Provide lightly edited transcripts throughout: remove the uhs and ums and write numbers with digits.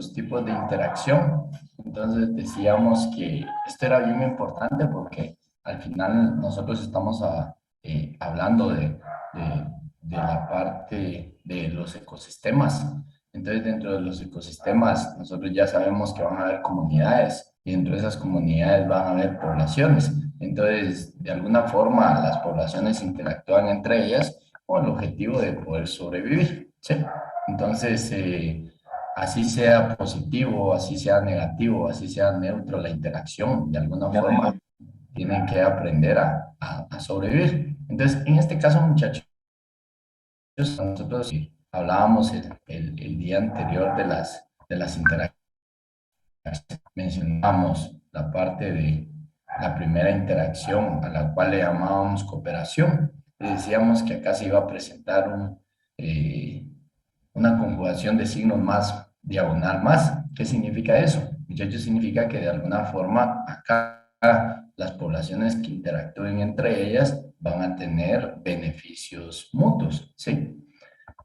los tipos de interacción. Entonces decíamos que esto era bien importante porque al final nosotros estamos hablando de la parte de los ecosistemas. Entonces dentro de los ecosistemas nosotros ya sabemos que van a haber comunidades y dentro de esas comunidades van a haber poblaciones. Entonces, de alguna forma, las poblaciones interactúan entre ellas con el objetivo de poder sobrevivir, ¿sí? Entonces, así sea positivo, así sea negativo, así sea neutro la interacción, de alguna forma tienen que aprender a sobrevivir. Entonces, en este caso, muchachos, nosotros hablábamos el día anterior de las interacciones, mencionamos la parte de la primera interacción a la cual le llamábamos cooperación. Y decíamos que acá se iba a presentar una conjugación de signos más, diagonal más. ¿Qué significa eso? Muchachos, significa que de alguna forma acá las poblaciones que interactúen entre ellas van a tener beneficios mutuos, ¿sí?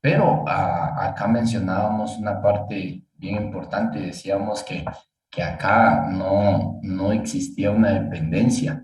Pero acá mencionábamos una parte bien importante, decíamos que acá no existía una dependencia,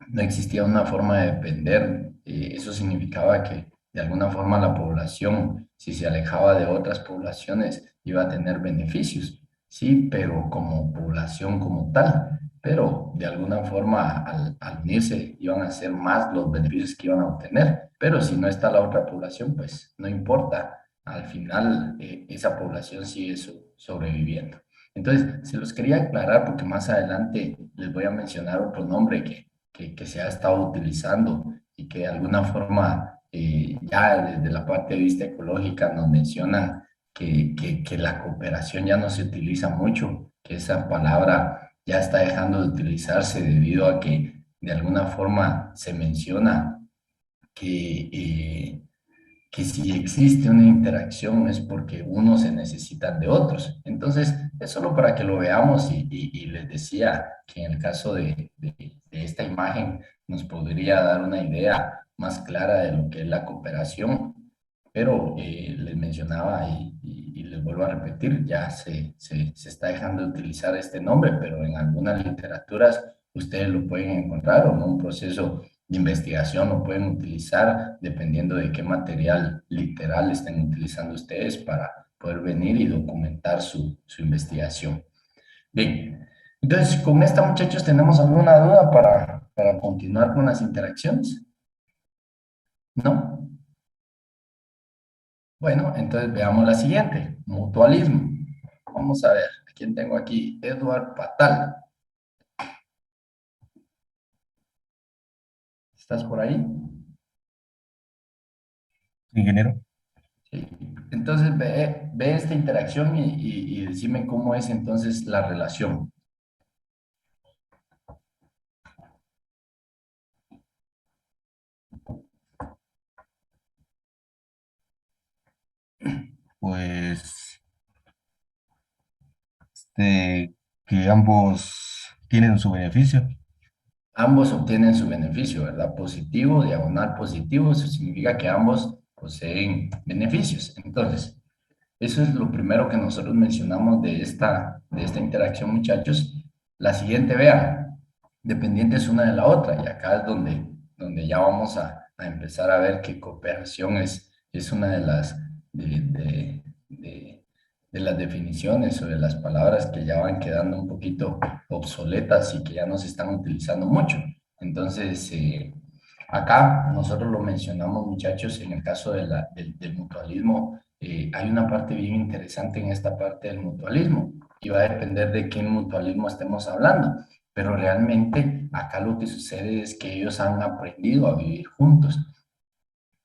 no existía una forma de depender. Eso significaba que de alguna forma la población, si se alejaba de otras poblaciones, iba a tener beneficios, sí, pero como población como tal. Pero de alguna forma al unirse iban a ser más los beneficios que iban a obtener. Pero si no está la otra población, pues no importa. Al final esa población sigue sobreviviendo. Entonces, se los quería aclarar porque más adelante les voy a mencionar otro nombre que se ha estado utilizando y que de alguna forma ya desde la parte de vista ecológica nos mencionan que la cooperación ya no se utiliza mucho, que esa palabra ya está dejando de utilizarse debido a que de alguna forma se menciona que, que si existe una interacción es porque unos se necesitan de otros. Entonces, es solo para que lo veamos y les decía que en el caso de esta imagen nos podría dar una idea más clara de lo que es la cooperación, pero les mencionaba y les vuelvo a repetir, ya se está dejando de utilizar este nombre, pero en algunas literaturas ustedes lo pueden encontrar o en un proceso de investigación lo pueden utilizar dependiendo de qué material literal estén utilizando ustedes para poder venir y documentar su investigación. Bien, entonces con esta muchachos tenemos alguna duda para continuar con las interacciones, ¿no? Bueno, entonces veamos la siguiente, mutualismo. Vamos a ver, ¿a quién tengo aquí? Edward Patal. ¿Estás por ahí? Ingeniero. Sí. Entonces ve esta interacción y decime cómo es entonces la relación. Pues que ambos tienen su beneficio. Ambos obtienen su beneficio, ¿verdad? Positivo, diagonal positivo, eso significa que ambos poseen beneficios. Entonces, eso es lo primero que nosotros mencionamos de esta interacción, muchachos. La siguiente, vean, dependientes una de la otra, y acá es donde ya vamos a empezar a ver que cooperación es una de de las definiciones o de las palabras que ya van quedando un poquito obsoletas y que ya no se están utilizando mucho. Entonces, acá nosotros lo mencionamos, muchachos, en el caso del mutualismo, hay una parte bien interesante en esta parte del mutualismo y va a depender de qué mutualismo estemos hablando, pero realmente acá lo que sucede es que ellos han aprendido a vivir juntos.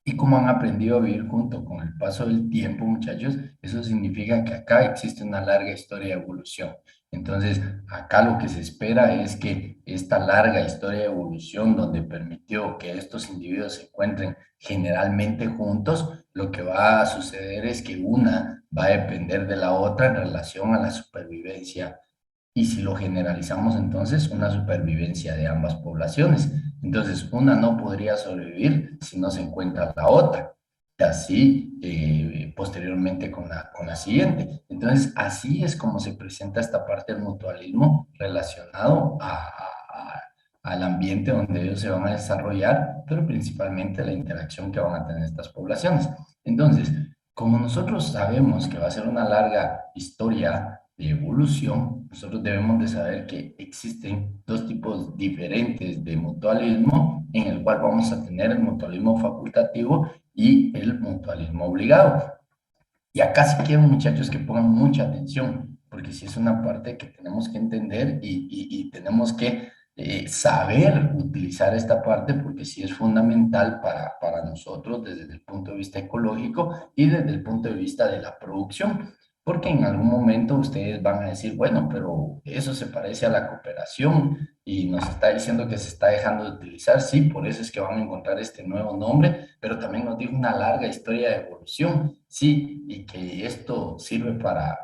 Y como han aprendido a vivir juntos con el paso del tiempo, muchachos, eso significa que acá existe una larga historia de evolución. Entonces, acá lo que se espera es que esta larga historia de evolución, donde permitió que estos individuos se encuentren generalmente juntos, lo que va a suceder es que una va a depender de la otra en relación a la supervivencia y si lo generalizamos entonces, una supervivencia de ambas poblaciones. Entonces, una no podría sobrevivir si no se encuentra la otra. así posteriormente con la siguiente. Entonces, así es como se presenta esta parte del mutualismo relacionado al ambiente donde ellos se van a desarrollar, pero principalmente la interacción que van a tener estas poblaciones. Entonces, como nosotros sabemos que va a ser una larga historia de evolución, nosotros debemos de saber que existen dos tipos diferentes de mutualismo, en el cual vamos a tener el mutualismo facultativo y el mutualismo obligado. Y acá sí quiero, muchachos, que pongan mucha atención, porque sí es una parte que tenemos que entender y tenemos que saber utilizar esta parte, porque sí es fundamental para nosotros desde el punto de vista ecológico y desde el punto de vista de la producción. Porque en algún momento ustedes van a decir, bueno, pero eso se parece a la cooperación y nos está diciendo que se está dejando de utilizar. Sí, por eso es que van a encontrar este nuevo nombre, pero también nos dijo una larga historia de evolución, sí, y que esto sirve para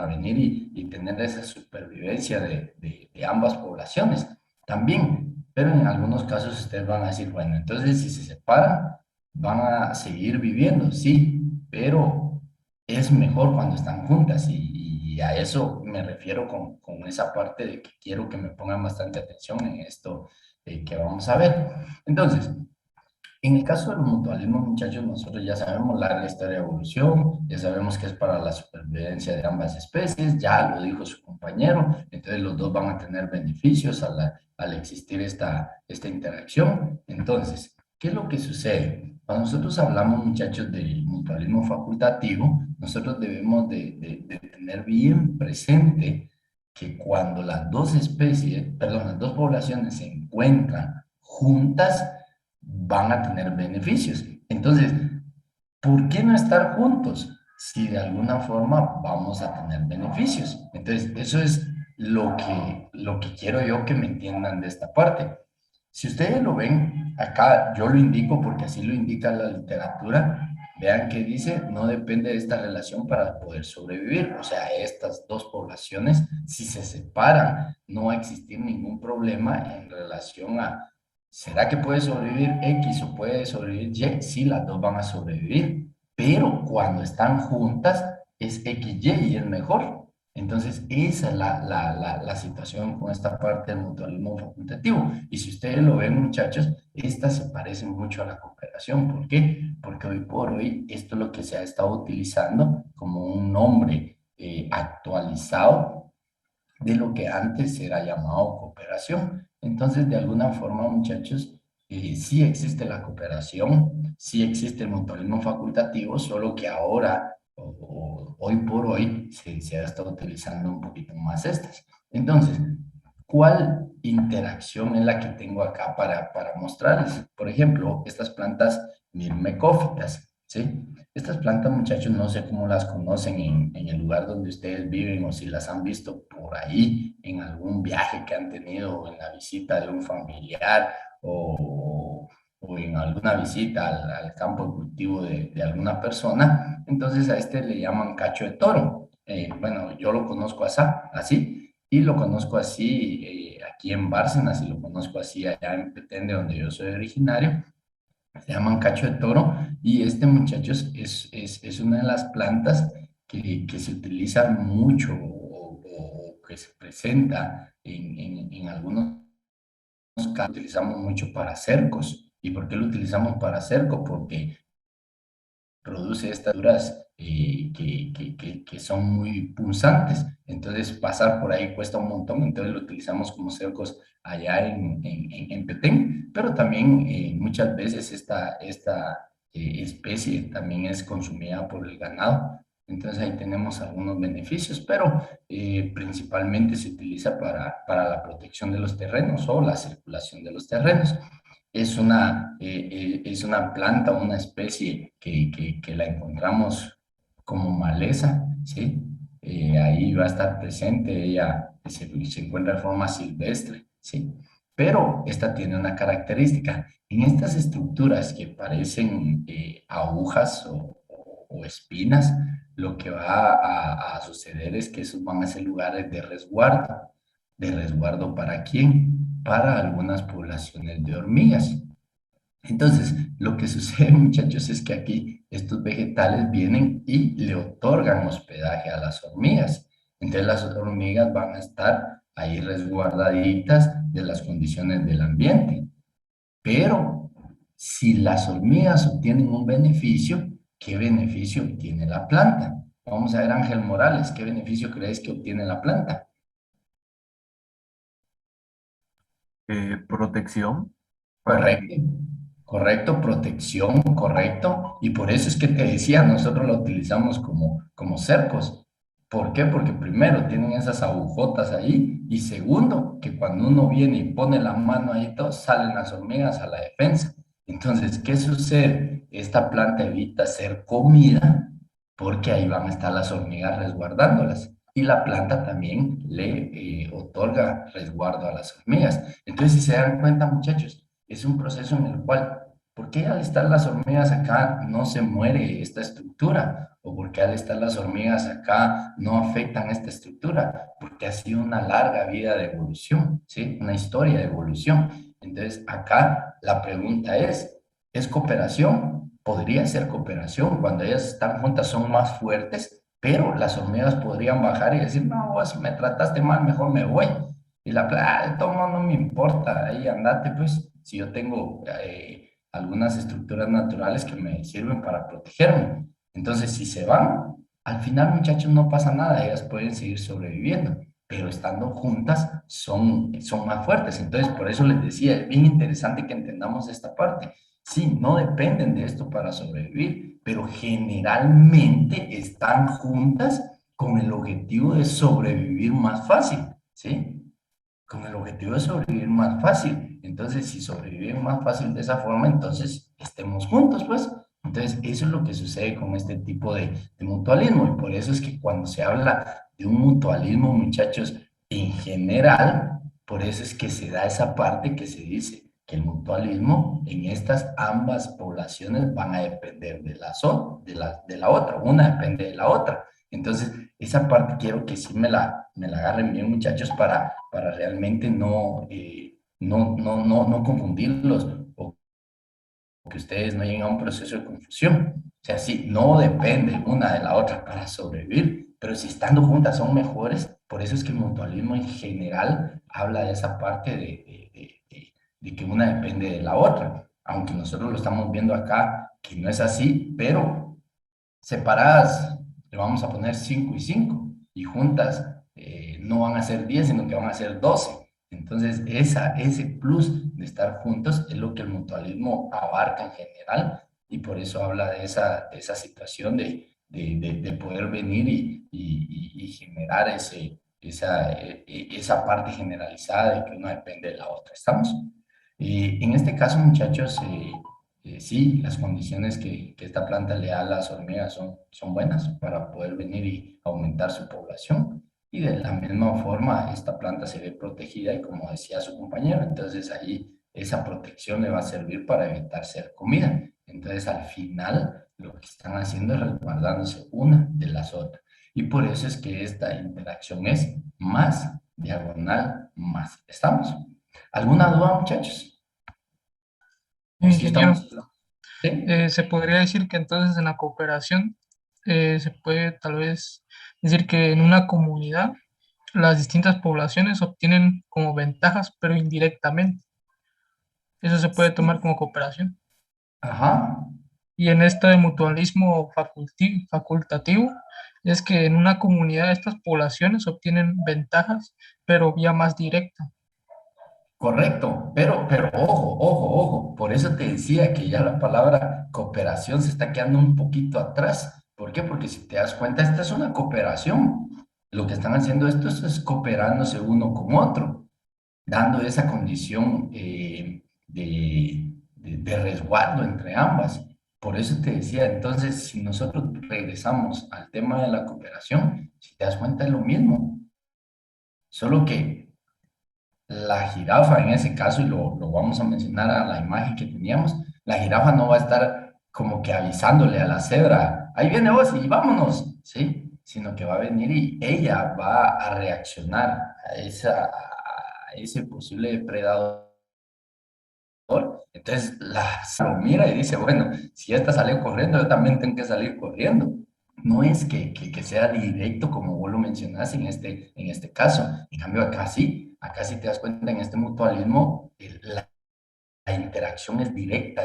venir y tener esa supervivencia de ambas poblaciones también. Pero en algunos casos ustedes van a decir, bueno, entonces si se separan, van a seguir viviendo, sí, pero es mejor cuando están juntas y a eso me refiero con esa parte de que quiero que me pongan bastante atención en esto que vamos a ver. Entonces, en el caso del mutualismo, muchachos, nosotros ya sabemos la historia de evolución, ya sabemos que es para la supervivencia de ambas especies, ya lo dijo su compañero, entonces los dos van a tener beneficios al existir esta interacción. Entonces, ¿qué es lo que sucede? Cuando nosotros hablamos, muchachos, del mutualismo facultativo, nosotros debemos de tener bien presente que cuando las dos especies, perdón, las dos poblaciones se encuentran juntas, van a tener beneficios. Entonces, ¿por qué no estar juntos si de alguna forma vamos a tener beneficios? Entonces, eso es lo que quiero yo que me entiendan de esta parte. Si ustedes lo ven, acá yo lo indico porque así lo indica la literatura. Vean que dice, no depende de esta relación para poder sobrevivir. O sea, estas dos poblaciones, si se separan, no va a existir ningún problema en relación a, ¿será que puede sobrevivir X o puede sobrevivir Y? Sí, las dos van a sobrevivir, pero cuando están juntas es XY y es mejor. Entonces, esa es la situación con esta parte del mutualismo facultativo. Y si ustedes lo ven, muchachos, estas se parecen mucho a la cooperación. ¿Por qué? Porque hoy por hoy esto es lo que se ha estado utilizando como un nombre actualizado de lo que antes era llamado cooperación. Entonces, de alguna forma, muchachos, sí existe la cooperación, sí existe el mutualismo facultativo, solo que ahora, hoy por hoy, se ha estado utilizando un poquito más estas. Entonces, ¿cuál interacción es la que tengo acá para mostrarles? Por ejemplo, estas plantas mirmecófitas, ¿sí? Estas plantas, muchachos, no sé cómo las conocen en el lugar donde ustedes viven o si las han visto por ahí en algún viaje que han tenido, en la visita de un familiar o en alguna visita al campo de cultivo de alguna persona. Entonces a este le llaman cacho de toro. Bueno, yo lo conozco así y lo conozco así aquí en Bárcenas y lo conozco así allá en Petén, de donde yo soy originario. Se llaman cacho de toro y este, muchachos, es una de las plantas que se utiliza mucho o que se presenta en algunos casos. Utilizamos mucho para cercos. ¿Y por qué lo utilizamos para cerco? Porque produce estas duras que son muy punzantes. Entonces, pasar por ahí cuesta un montón. Entonces, lo utilizamos como cercos allá en Petén. Pero también muchas veces esta especie también es consumida por el ganado. Entonces, ahí tenemos algunos beneficios, pero principalmente se utiliza para la protección de los terrenos o la circulación de los terrenos. Es una planta, una especie que la encontramos como maleza, ¿sí? Ahí va a estar presente, ella se encuentra de forma silvestre, ¿sí? Pero esta tiene una característica. En estas estructuras que parecen agujas o espinas, lo que va a suceder es que esos van a ser lugares de resguardo. ¿De resguardo para quién? Para algunas poblaciones de hormigas. Entonces, lo que sucede, muchachos, es que aquí estos vegetales vienen y le otorgan hospedaje a las hormigas. Entonces, las hormigas van a estar ahí resguardaditas de las condiciones del ambiente. Pero si las hormigas obtienen un beneficio, ¿qué beneficio obtiene la planta? Vamos a ver, Ángel Morales, ¿qué beneficio crees que obtiene la planta? Protección para Correcto, que, correcto, protección, correcto. Y por eso es que te decía, nosotros lo utilizamos como cercos. ¿Por qué? Porque primero tienen esas agujotas ahí y segundo, que cuando uno viene y pone la mano ahí, todo, salen las hormigas a la defensa. Entonces, ¿qué sucede? Esta planta evita ser comida porque ahí van a estar las hormigas resguardándolas. Y la planta también le otorga resguardo a las hormigas. Entonces, si se dan cuenta, muchachos, es un proceso en el cual, ¿por qué al estar las hormigas acá no se muere esta estructura? ¿O por qué al estar las hormigas acá no afectan esta estructura? Porque ha sido una larga vida de evolución, ¿sí? Una historia de evolución. Entonces, acá la pregunta ¿es cooperación? Podría ser cooperación. Cuando ellas están juntas son más fuertes, pero las hormigas podrían bajar y decir, no, vos me trataste mal, mejor me voy. Y la playa, de todo modo no me importa, ahí andate, pues, si yo tengo algunas estructuras naturales que me sirven para protegerme. Entonces, si se van, al final, muchachos, no pasa nada, ellas pueden seguir sobreviviendo, pero estando juntas son más fuertes. Entonces, por eso les decía, es bien interesante que entendamos esta parte. Sí, no dependen de esto para sobrevivir, pero generalmente están juntas con el objetivo de sobrevivir más fácil, ¿sí? Con el objetivo de sobrevivir más fácil. Entonces, si sobreviven más fácil de esa forma, entonces estemos juntos, pues. Entonces, eso es lo que sucede con este tipo de mutualismo. Y por eso es que cuando se habla de un mutualismo, muchachos, en general, por eso es que se da esa parte que se dice que el mutualismo en estas ambas poblaciones van a depender de la otra. Una depende de la otra. Entonces, esa parte quiero que sí me la agarren bien, muchachos, para realmente no confundirlos o que ustedes no lleguen a un proceso de confusión. O sea, sí, no depende una de la otra para sobrevivir, pero si estando juntas son mejores, por eso es que el mutualismo en general habla de esa parte de que una depende de la otra, aunque nosotros lo estamos viendo acá, que no es así, pero separadas le vamos a poner 5 y 5 y juntas no van a ser 10 sino que van a ser 12. Entonces, ese plus de estar juntos es lo que el mutualismo abarca en general y por eso habla de esa situación de poder venir y generar esa parte generalizada de que uno depende de la otra. ¿Estamos? En este caso, muchachos, sí, las condiciones que esta planta le da a las hormigas son buenas para poder venir y aumentar su población. Y de la misma forma, esta planta se ve protegida y como decía su compañero, entonces ahí esa protección le va a servir para evitar ser comida. Entonces, al final, lo que están haciendo es resguardándose una de las otras. Y por eso es que esta interacción es más diagonal, más. ¿Estamos? ¿Alguna duda, muchachos? ¿O sí estamos? Ingeniero, Sí. se podría decir que entonces en la cooperación se puede tal vez decir que en una comunidad las distintas poblaciones obtienen como ventajas, pero indirectamente. Eso se puede tomar como cooperación. Ajá, Y en esto de mutualismo facultativo, es que en una comunidad estas poblaciones obtienen ventajas, pero vía más directa. correcto. Pero ojo, ojo, ojo. Por eso te decía que ya la palabra cooperación se está quedando un poquito atrás. ¿Por qué? Porque si te das cuenta, esta es una cooperación. Lo que están haciendo esto es cooperándose uno con otro, dando esa condición de resguardo entre ambas. Por eso te decía, entonces, si nosotros regresamos al tema de la cooperación, si te das cuenta es lo mismo, solo que la jirafa en ese caso, y lo vamos a mencionar a la imagen que teníamos, la jirafa no va a estar como que avisándole a la cebra, ahí viene vos y vámonos, ¿sí? Sino que va a venir y ella va a reaccionar a ese posible depredador entonces lo mira y dice, bueno, si esta sale corriendo, yo también tengo que salir corriendo. No es que sea directo como vos lo mencionás en este caso. En cambio, acá sí te das cuenta en este mutualismo, la interacción es directa,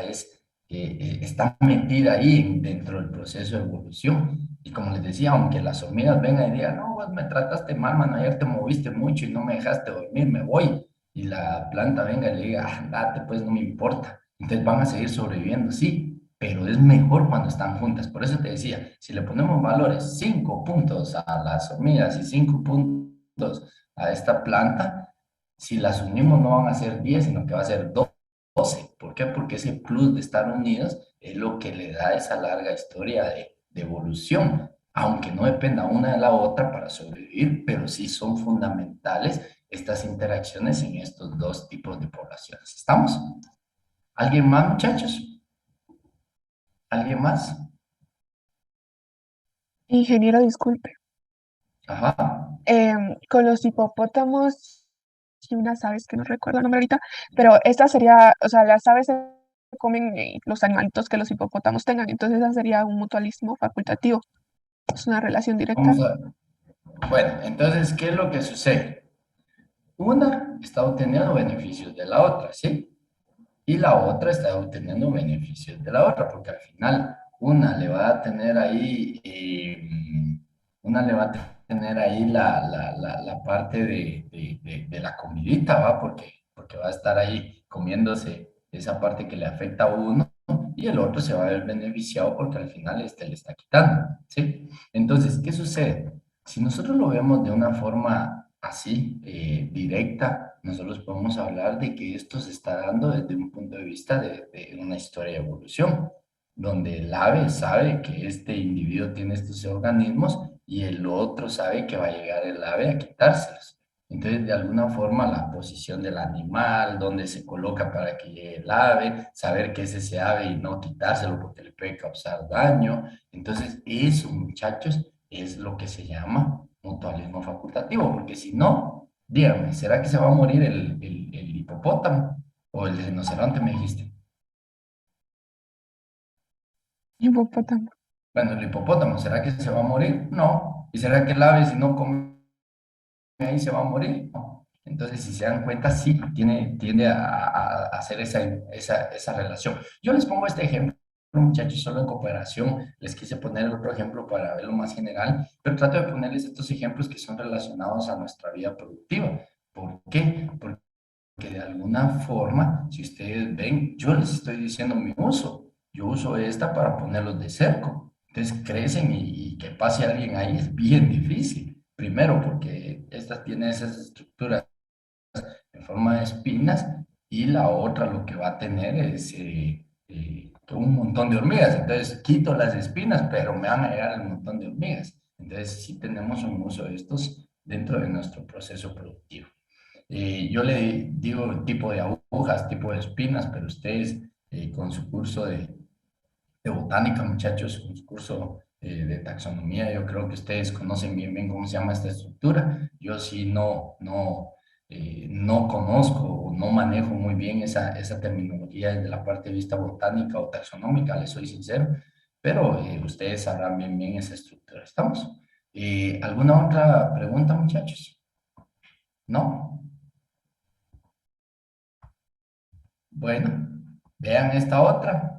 está metida ahí dentro del proceso de evolución. Y como les decía, aunque las hormigas vengan y digan, no, vos me trataste mal, mano, ayer te moviste mucho y no me dejaste dormir, me voy. Y la planta venga y le diga, "Ah, andate, pues no me importa". Entonces van a seguir sobreviviendo, sí, pero es mejor cuando están juntas. Por eso te decía, si le ponemos valores, 5 puntos a las hormigas y 5 puntos a esta planta, si las unimos no van a ser 10 sino que va a ser 12. ¿Por qué? Porque ese plus de estar unidos es lo que le da esa larga historia de evolución, aunque no dependa una de la otra para sobrevivir, pero sí son fundamentales estas interacciones en estos dos tipos de poblaciones. ¿Estamos? ¿Alguien más, muchachos? ¿Alguien más? Ingeniero, disculpe. Ajá. Con los hipopótamos y unas aves que no recuerdo el nombre ahorita, pero esta sería, o sea, las aves se comen los animalitos que los hipopótamos tengan, entonces esa sería un mutualismo facultativo, es una relación directa. Vamos a... Bueno, entonces, ¿qué es lo que sucede? Una está obteniendo beneficios de la otra, ¿sí? Y la otra está obteniendo beneficios de la otra, porque al final una le va a tener ahí, una le va a tener ahí la parte de la comidita, ¿va? Porque va a estar ahí comiéndose esa parte que le afecta a uno y el otro se va a ver beneficiado porque al final este le está quitando, ¿sí? Entonces, ¿qué sucede? Si nosotros lo vemos de una forma así, directa, nosotros podemos hablar de que esto se está dando desde un punto de vista de una historia de evolución, donde el ave sabe que este individuo tiene estos organismos y el otro sabe que va a llegar el ave a quitárselos. Entonces, de alguna forma, la posición del animal, donde se coloca para que llegue el ave, saber que es ese ave y no quitárselo porque le puede causar daño. Entonces, eso, muchachos, es lo que se llama mutualismo facultativo, porque si no, dígame, ¿será que se va a morir el hipopótamo o el rinoceronte, me dijiste? Hipopótamo. Bueno, el hipopótamo, ¿será que se va a morir? No. ¿Y será que el ave, si no come ahí, se va a morir? No. Entonces, si se dan cuenta, sí, tiende a hacer esa relación. Yo les pongo este ejemplo, muchachos, solo en cooperación. Les quise poner otro ejemplo para verlo más general, pero trato de ponerles estos ejemplos que son relacionados a nuestra vida productiva. ¿Por qué? Porque de alguna forma, si ustedes ven, yo les estoy diciendo mi uso. Yo uso esta para ponerlos de cerco. Entonces crecen y que pase alguien ahí es bien difícil. Primero, porque esta tiene esas estructuras en forma de espinas y la otra lo que va a tener es un montón de hormigas. Entonces quito las espinas, pero me van a llegar un montón de hormigas. Entonces sí tenemos un uso de estos dentro de nuestro proceso productivo. Yo le digo tipo de agujas, tipo de espinas, pero ustedes con su curso de botánica, muchachos, con su curso de taxonomía, yo creo que ustedes conocen bien cómo se llama esta estructura. Yo sí no conozco o no manejo muy bien esa terminología desde la parte de vista botánica o taxonómica, les soy sincero, pero ustedes sabrán bien esa estructura. ¿Estamos? ¿Alguna otra pregunta, muchachos? ¿No? Bueno, vean esta otra.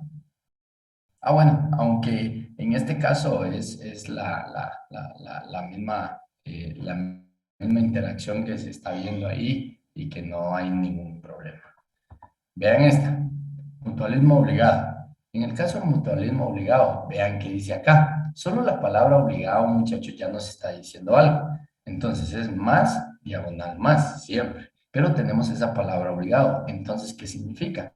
Ah, bueno, aunque en este caso es la misma interacción que se está viendo ahí y que no hay ningún problema. Vean esta, mutualismo obligado. En el caso del mutualismo obligado, vean qué dice acá. Solo la palabra obligado, muchachos, ya nos está diciendo algo. Entonces es más, diagonal más, siempre. Pero tenemos esa palabra obligado. Entonces, ¿qué significa?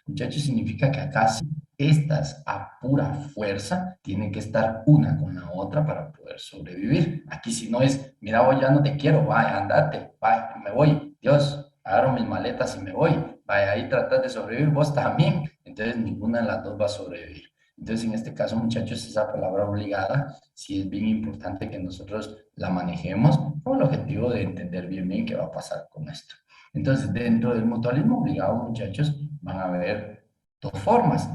Muchachos, significa que acá sí, estas a pura fuerza tienen que estar una con la otra para poder sobrevivir. Aquí si no es, mira, voy, ya no te quiero, vaya, andate, vaya, me voy, Dios, agarro mis maletas y me voy, vaya, ahí tratas de sobrevivir, vos también. Entonces ninguna de las dos va a sobrevivir. Entonces en este caso, muchachos, esa palabra obligada sí es bien importante que nosotros la manejemos con el objetivo de entender bien qué va a pasar con esto. Entonces, dentro del mutualismo obligado, muchachos, van a haber dos formas.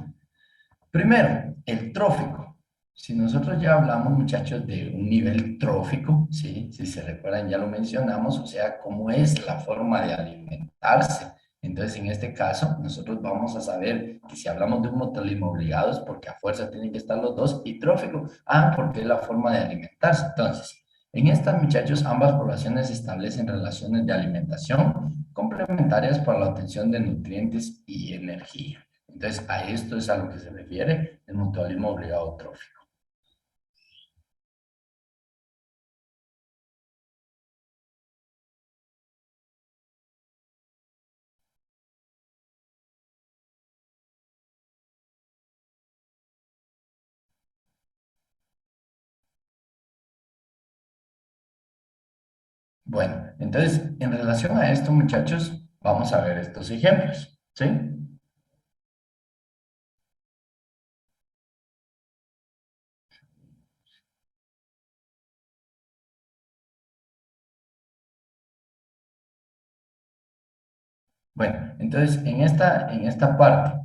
Primero, el trófico. Si nosotros ya hablamos, muchachos, de un nivel trófico, ¿sí? Si se recuerdan, ya lo mencionamos, o sea, cómo es la forma de alimentarse. Entonces, en este caso, nosotros vamos a saber que si hablamos de un mutualismo obligado es porque a fuerza tienen que estar los dos, y trófico, porque es la forma de alimentarse. Entonces, en estas, muchachos, ambas poblaciones establecen relaciones de alimentación complementarias para la obtención de nutrientes y energía. Entonces, a esto es a lo que se refiere el mutualismo obligado trófico. Bueno, entonces, en relación a esto, muchachos, vamos a ver estos ejemplos, ¿sí? Bueno, entonces, en esta parte,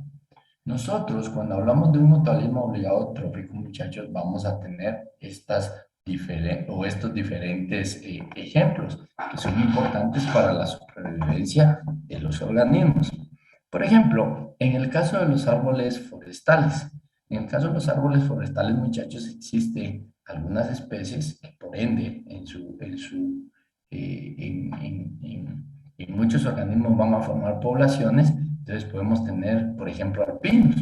nosotros, cuando hablamos de un mutualismo obligado trófico, muchachos, vamos a tener estos diferentes ejemplos que son importantes para la supervivencia de los organismos. Por ejemplo, en el caso de los árboles forestales, en el caso de los árboles forestales, muchachos, existen algunas especies que por ende en muchos organismos van a formar poblaciones. Entonces podemos tener, por ejemplo, alpinos,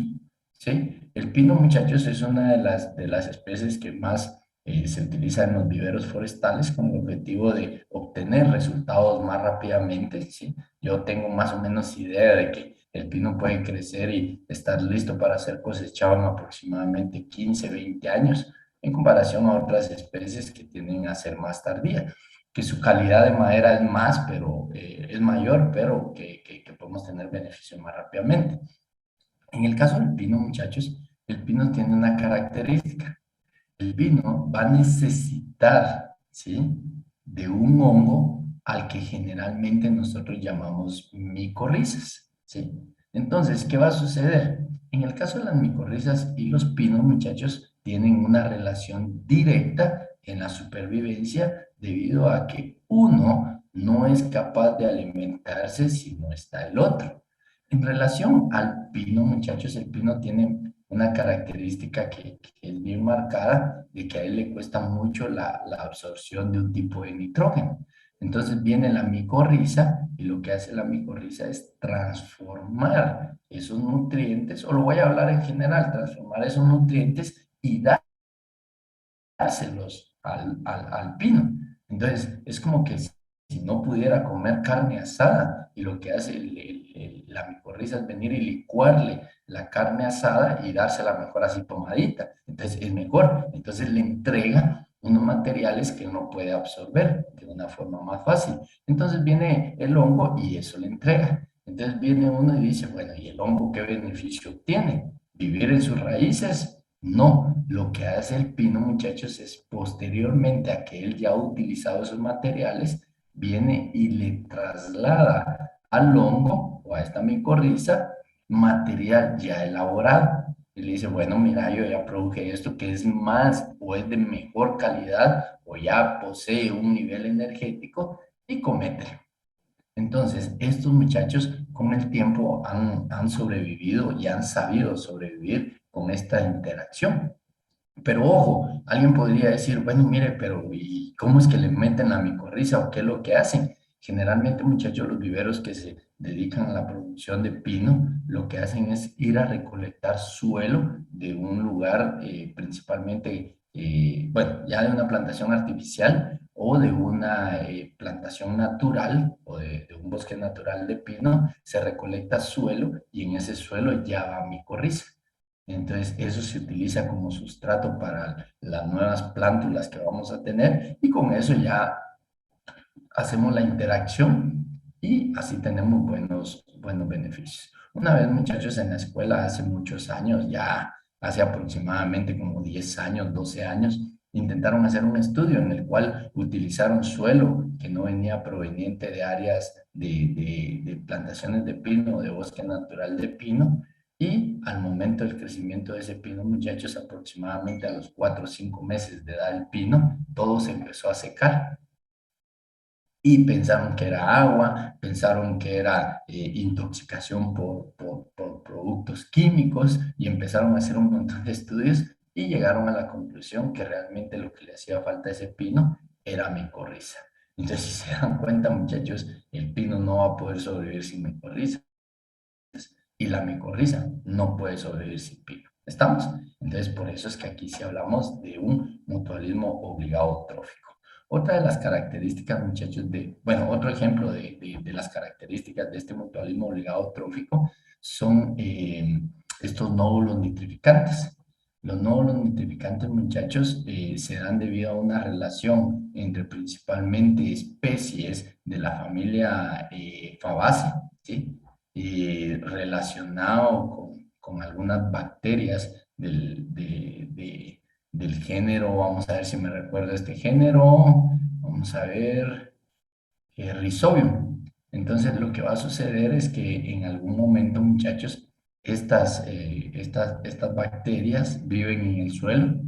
¿sí? El pino, muchachos, es una de las especies que más se utiliza en los viveros forestales con el objetivo de obtener resultados más rápidamente, ¿sí? Yo tengo más o menos idea de que el pino puede crecer y estar listo para ser cosechado en aproximadamente 15, 20 años, en comparación a otras especies que tienden a ser más tardías, que su calidad de madera es mayor, pero que podemos tener beneficio más rápidamente. En el caso del pino, muchachos, el pino tiene una característica. El pino va a necesitar, ¿sí?, de un hongo al que generalmente nosotros llamamos micorrizas, ¿sí? Entonces, ¿qué va a suceder? En el caso de las micorrizas y los pinos, muchachos, tienen una relación directa en la supervivencia debido a que uno no es capaz de alimentarse si no está el otro. En relación al pino, muchachos, el pino tiene una característica que es bien marcada, de que a él le cuesta mucho la absorción de un tipo de nitrógeno. Entonces viene la micorriza y lo que hace la micorriza es transformar esos nutrientes, o lo voy a hablar en general, transformar esos nutrientes y dárselos al pino. Entonces es como que si no pudiera comer carne asada, y lo que hace la micorriza es venir y licuarle la carne asada y dársela mejor así pomadita. Entonces es mejor. Entonces le entrega unos materiales que no puede absorber de una forma más fácil. Entonces viene el hongo y eso le entrega. Entonces viene uno y dice, bueno, ¿y el hongo qué beneficio tiene? ¿Vivir en sus raíces? No, lo que hace el pino, muchachos, es posteriormente a que él ya ha utilizado esos materiales, viene y le traslada al hongo o a esta micorriza material ya elaborado. Y le dice, bueno, mira, yo ya produje esto que es más o es de mejor calidad o ya posee un nivel energético, y comételo. Entonces, estos muchachos con el tiempo han sobrevivido y han sabido sobrevivir con esta interacción. Pero ojo, alguien podría decir, bueno, mire, pero ¿y cómo es que le meten la micorriza o qué es lo que hacen? Generalmente, muchachos, los viveros que se dedican a la producción de pino, lo que hacen es ir a recolectar suelo de un lugar, principalmente, bueno, ya de una plantación artificial o de una plantación natural o de un bosque natural de pino, se recolecta suelo y en ese suelo ya va micorriza. Entonces, eso se utiliza como sustrato para las nuevas plántulas que vamos a tener, y con eso ya hacemos la interacción y así tenemos buenos beneficios. Una vez, muchachos, en la escuela hace muchos años, ya hace aproximadamente como 10 años, 12 años, intentaron hacer un estudio en el cual utilizaron suelo que no venía proveniente de áreas de plantaciones de pino o de bosque natural de pino. Y al momento del crecimiento de ese pino, muchachos, aproximadamente a los 4 o 5 meses de edad del pino, todo se empezó a secar. Y pensaron que era agua, pensaron que era intoxicación por productos químicos y empezaron a hacer un montón de estudios y llegaron a la conclusión que realmente lo que le hacía falta a ese pino era micorriza. Entonces, si se dan cuenta, muchachos, el pino no va a poder sobrevivir sin micorriza y la micorriza no puede sobrevivir sin pino. ¿Estamos? Entonces, por eso es que aquí sí hablamos de un mutualismo obligado trófico. Otra de las características, muchachos, bueno, otro ejemplo de las características de este mutualismo obligado trófico son estos nódulos nitrificantes. Los nódulos nitrificantes, muchachos, se dan debido a una relación entre principalmente especies de la familia Fabaceae, ¿sí? Relacionado con algunas bacterias del género, vamos a ver si me recuerdo este género, vamos a ver, Rhizobium. Entonces lo que va a suceder es que en algún momento, muchachos, estas bacterias viven en el suelo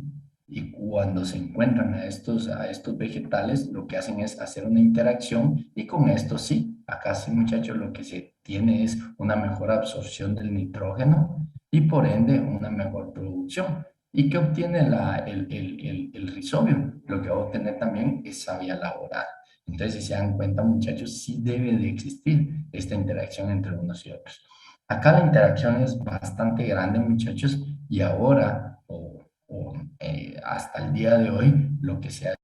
y cuando se encuentran a estos vegetales, lo que hacen es hacer una interacción y con esto sí, acá sí, muchachos, lo que se tiene es una mejor absorción del nitrógeno y por ende una mejor producción. ¿Y qué obtiene el rizobio? Lo que va a obtener también es savia laboral. Entonces, si se dan cuenta, muchachos, sí debe de existir esta interacción entre unos y otros. Acá la interacción es bastante grande, muchachos, y ahora, hasta el día de hoy, lo que se ha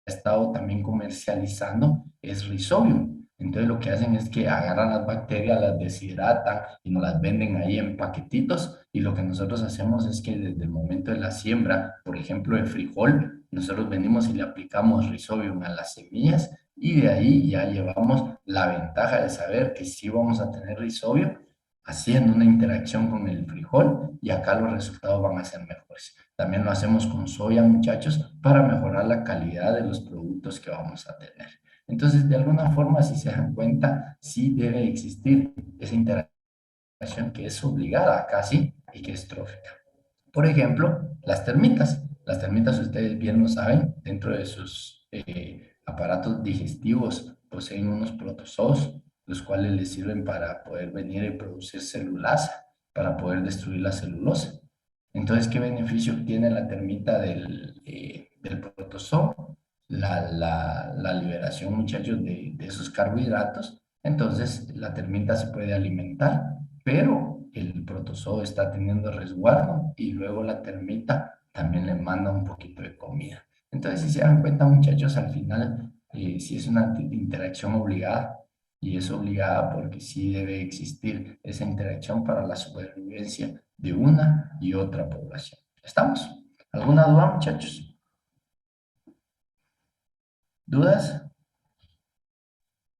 estado también comercializando es Rhizobium. Entonces lo que hacen es que agarran las bacterias, las deshidratan y nos las venden ahí en paquetitos y lo que nosotros hacemos es que desde el momento de la siembra, por ejemplo de frijol, nosotros venimos y le aplicamos Rhizobium a las semillas y de ahí ya llevamos la ventaja de saber que sí vamos a tener Rhizobium haciendo una interacción con el frijol y acá los resultados van a ser mejores. También lo hacemos con soya, muchachos, para mejorar la calidad de los productos que vamos a tener. Entonces, de alguna forma, si se dan cuenta, sí debe existir esa interacción que es obligada casi y que es trófica. Por ejemplo, las termitas. Las termitas, ustedes bien lo saben, dentro de sus aparatos digestivos poseen unos protozoos, los cuales les sirven para poder venir y producir celulasa, para poder destruir la celulosa. Entonces, ¿qué beneficio obtiene la termita del protozoo? La liberación, muchachos, de esos carbohidratos. Entonces, la termita se puede alimentar, pero el protozoo está teniendo resguardo y luego la termita también le manda un poquito de comida. Entonces, si se dan cuenta, muchachos, al final, sí es una interacción obligada y es obligada porque sí debe existir esa interacción para la supervivencia de una y otra población. ¿Estamos? ¿Alguna duda, muchachos? ¿Dudas?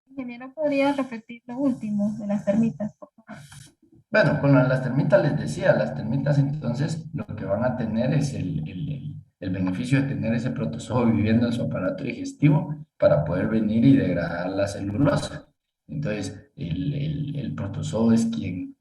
Ingeniero, ¿podría repetir lo último de las termitas, por favor? Bueno, con las termitas les decía, las termitas entonces lo que van a tener es el beneficio de tener ese protozoo viviendo en su aparato digestivo para poder venir y degradar la celulosa. Entonces, el protozoo es quien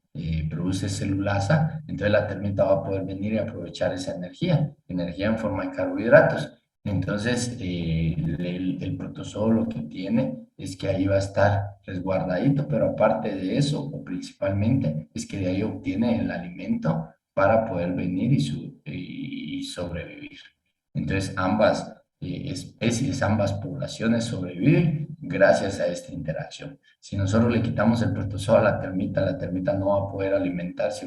produce celulasa, entonces la termita va a poder venir y aprovechar esa energía en forma de carbohidratos. Entonces, el protozoo lo que tiene es que ahí va a estar resguardadito, pero aparte de eso, o principalmente, es que de ahí obtiene el alimento para poder venir y sobrevivir. Entonces, ambas especies, ambas poblaciones sobreviven gracias a esta interacción. Si nosotros le quitamos el protozoo a la termita no va a poder alimentarse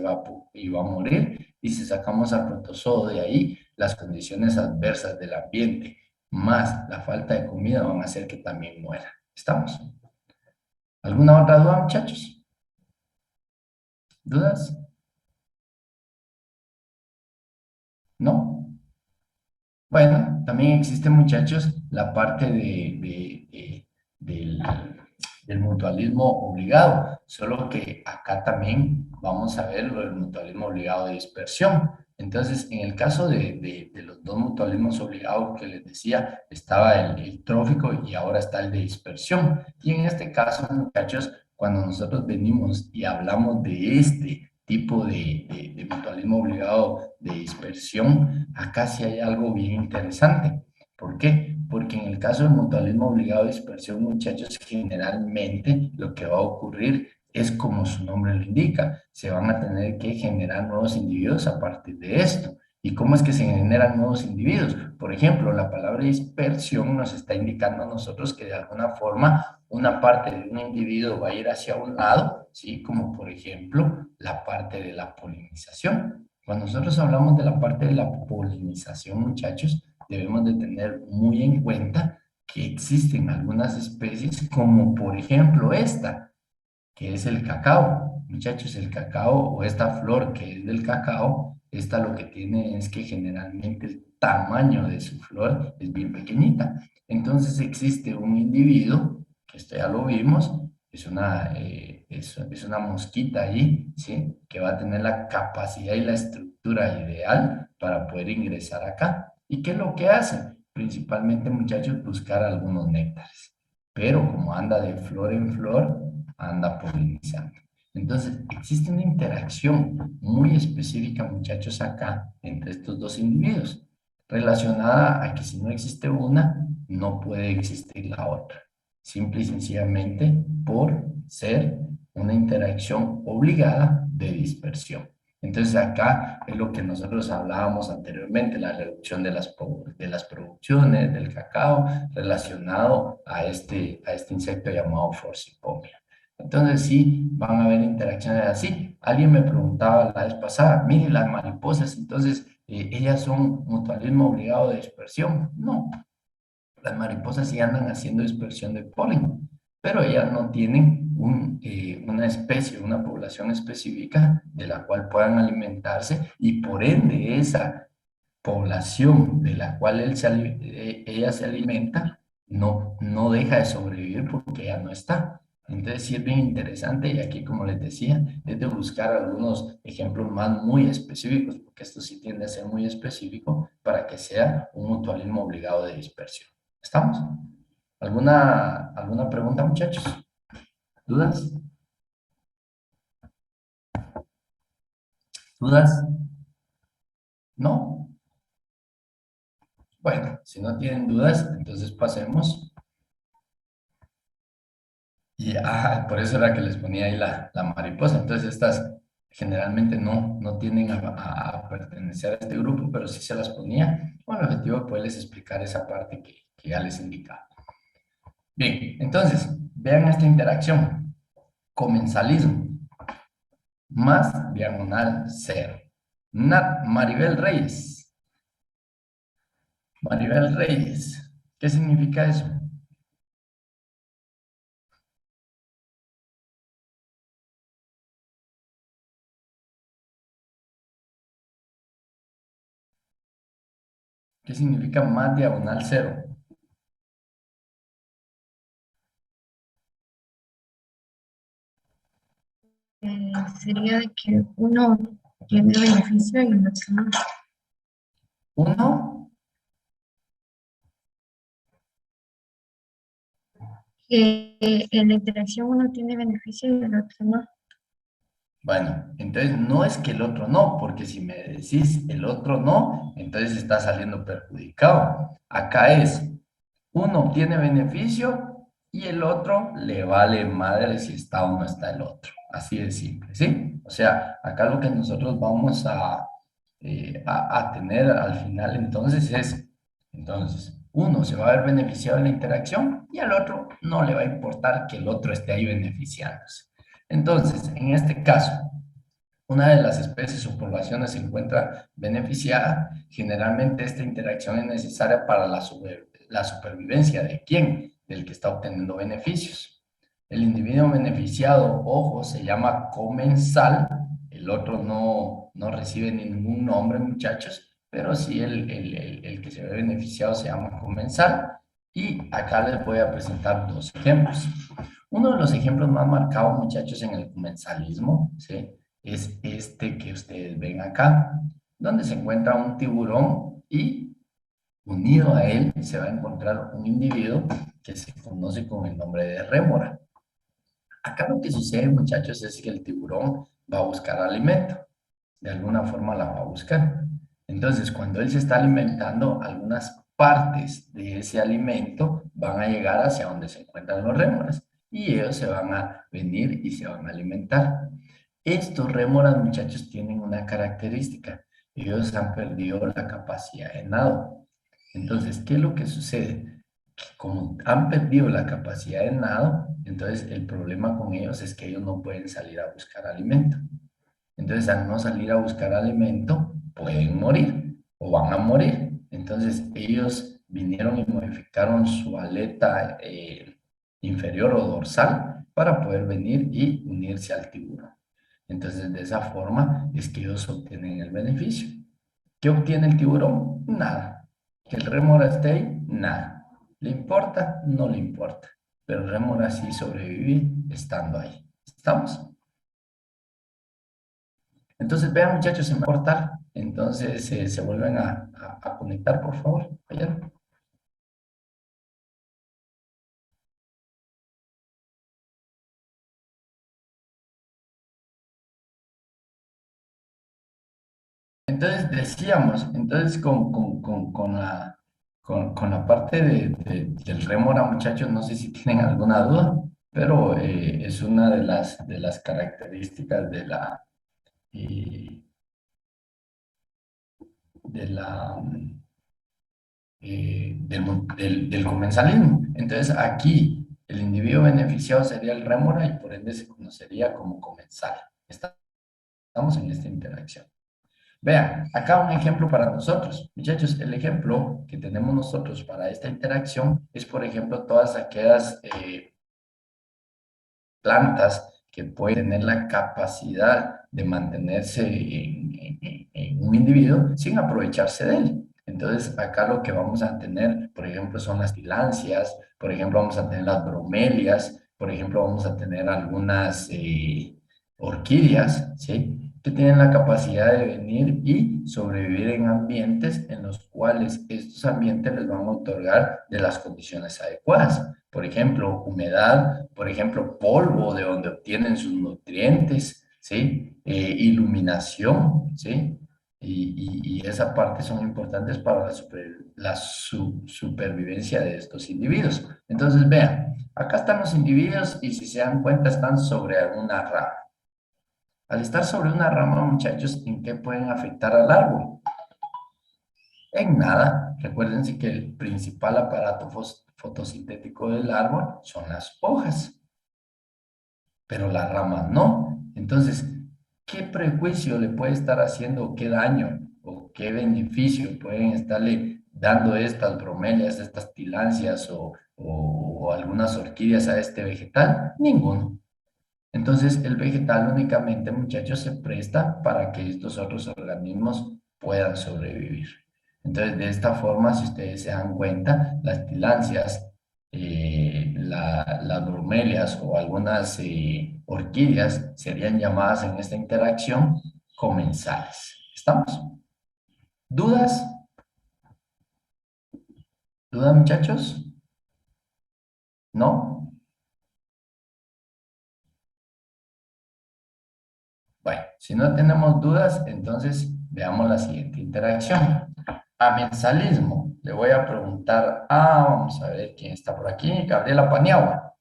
y va a morir. Y si sacamos al protozoo de ahí, las condiciones adversas del ambiente más la falta de comida van a hacer que también muera. ¿Estamos? ¿Alguna otra duda, muchachos? ¿Dudas? ¿No? Bueno, también existe, muchachos, la parte del mutualismo obligado, solo que acá también vamos a ver lo del mutualismo obligado de dispersión. Entonces, en el caso de los dos mutualismos obligados que les decía, estaba el trófico y ahora está el de dispersión. Y en este caso, muchachos, cuando nosotros venimos y hablamos de este tipo de mutualismo obligado de dispersión, acá sí hay algo bien interesante. ¿Por qué? Porque en el caso del mutualismo obligado de dispersión, muchachos, generalmente lo que va a ocurrir es como su nombre lo indica, se van a tener que generar nuevos individuos a partir de esto. ¿Y cómo es que se generan nuevos individuos? Por ejemplo, la palabra dispersión nos está indicando a nosotros que de alguna forma una parte de un individuo va a ir hacia un lado, ¿sí? Como por ejemplo la parte de la polinización. Cuando nosotros hablamos de la parte de la polinización, muchachos, debemos de tener muy en cuenta que existen algunas especies como por ejemplo esta, que es el cacao. Muchachos, el cacao o esta flor que es del cacao, esta lo que tiene es que generalmente el tamaño de su flor es bien pequeñita. Entonces existe un individuo, que esto ya lo vimos, es una mosquita ahí, ¿sí? Que va a tener la capacidad y la estructura ideal para poder ingresar acá. ¿Y qué es lo que hace? Principalmente, muchachos, buscar algunos néctares. Pero como anda de flor en flor, anda polinizando. Entonces, existe una interacción muy específica, muchachos, acá entre estos dos individuos, relacionada a que si no existe una, no puede existir la otra. Simple y sencillamente por ser una interacción obligada de dispersión. Entonces acá es lo que nosotros hablábamos anteriormente, la reducción de las producciones del cacao relacionado a este insecto llamado Forcipomia. Entonces sí, van a haber interacciones así. Alguien me preguntaba la vez pasada, mire, las mariposas, entonces, ¿ellas son mutualismo obligado de dispersión? No, las mariposas sí andan haciendo dispersión de polen, pero ellas no tienen una especie, una población específica de la cual puedan alimentarse y por ende esa población de la cual ella se alimenta no deja de sobrevivir porque ya no está. Entonces sí es bien interesante y aquí, como les decía, es de buscar algunos ejemplos más muy específicos, porque esto sí tiende a ser muy específico para que sea un mutualismo obligado de dispersión. ¿Estamos? ¿Alguna pregunta, muchachos? ¿Dudas? ¿Dudas? ¿No? Bueno, si no tienen dudas, entonces pasemos. Y por eso era que les ponía ahí la mariposa. Entonces estas generalmente no tienden a pertenecer a este grupo, pero sí se las ponía con el objetivo de poderles explicar esa parte que ya les indicaba. Bien, entonces, vean esta interacción. Comensalismo más diagonal cero. Maribel Reyes. Maribel Reyes. ¿Qué significa eso? ¿Qué significa más diagonal cero? Sería de que uno tiene beneficio y el otro no. Uno, Que en la interacción uno tiene beneficio y el otro no. bueno, entonces no es que el otro no, porque si me decís el otro no, entonces está saliendo perjudicado. Acá es, uno obtiene beneficio y el otro le vale madre si está o no está el otro. Así de simple, ¿sí? O sea, acá lo que nosotros vamos a tener al final entonces es, entonces, uno se va a ver beneficiado en la interacción y al otro no le va a importar que el otro esté ahí beneficiándose. Entonces, en este caso, una de las especies o poblaciones se encuentra beneficiada, generalmente esta interacción es necesaria para la supervivencia de quién, del que está obteniendo beneficios. El individuo beneficiado, ojo, se llama comensal, el otro no recibe ningún nombre, muchachos, pero sí el que se ve beneficiado se llama comensal. Y acá les voy a presentar dos ejemplos. Uno de los ejemplos más marcados, muchachos, en el comensalismo, ¿sí? Es este que ustedes ven acá. donde se encuentra un tiburón y unido a él se va a encontrar un individuo que se conoce con el nombre de rémora. Acá lo que sucede, muchachos, es que el tiburón va a buscar alimento. De alguna forma la va a buscar. Entonces, cuando él se está alimentando, algunas partes de ese alimento van a llegar hacia donde se encuentran los rémoras y ellos se van a venir y se van a alimentar. Estos rémoras, muchachos, tienen una característica. Ellos han perdido la capacidad de nado. Entonces, ¿qué es lo que sucede? Como han perdido la capacidad de nado, entonces el problema con ellos es que ellos no pueden salir a buscar alimento. Entonces, al no salir a buscar alimento, pueden morir o van a morir. Entonces, ellos vinieron y modificaron su aleta inferior o dorsal para poder venir y unirse al tiburón. Entonces, de esa forma es que ellos obtienen el beneficio. ¿Qué obtiene el tiburón? Nada. ¿Que el rémora esté ahí? Nada. ¿Le importa? No le importa. Pero el rémora sí sobrevive estando ahí. ¿Estamos? Entonces, vean, muchachos, se me va a cortar. Entonces, se vuelven a conectar, por favor. Vayan. Entonces, decíamos, entonces, con la parte del rémora, muchachos, no sé si tienen alguna duda, pero es una de las características eh, de la, del comensalismo. Entonces, aquí el individuo beneficiado sería el rémora y por ende se conocería como comensal. Estamos en esta interacción. Vean, acá un ejemplo para nosotros. Muchachos, el ejemplo que tenemos nosotros para esta interacción es, por ejemplo, todas aquellas plantas que pueden tener la capacidad de mantenerse en un individuo sin aprovecharse de él. Entonces, acá lo que vamos a tener, por ejemplo, son las tilancias, por ejemplo, vamos a tener las bromelias, por ejemplo, vamos a tener algunas orquídeas, ¿sí? Que tienen la capacidad de venir y sobrevivir en ambientes en los cuales estos ambientes les van a otorgar de las condiciones adecuadas. Por ejemplo, humedad, por ejemplo, polvo de donde obtienen sus nutrientes, ¿sí? Iluminación, ¿sí? Y esa parte son importantes para la supervivencia de estos individuos. Entonces, vean, acá están los individuos y si se dan cuenta están sobre una rama. Al estar sobre una rama, muchachos, ¿en qué pueden afectar al árbol? En nada. Recuérdense que el principal aparato fotosintético del árbol son las hojas, pero la rama no. Entonces, ¿qué prejuicio le puede estar haciendo o qué daño o qué beneficio pueden estarle dando estas bromelias, estas tilancias o algunas orquídeas a este vegetal? Ninguno. Entonces, el vegetal únicamente, muchachos, se presta para que estos otros organismos puedan sobrevivir. Entonces, de esta forma, si ustedes se dan cuenta, las tilancias, las bromelias o algunas orquídeas serían llamadas en esta interacción comensales. ¿Estamos? ¿Dudas? ¿Dudas, muchachos? ¿No? Bueno, si no tenemos dudas, entonces veamos la siguiente interacción. Amensalismo. Le voy a preguntar vamos a ver quién está por aquí, Gabriela Paniagua.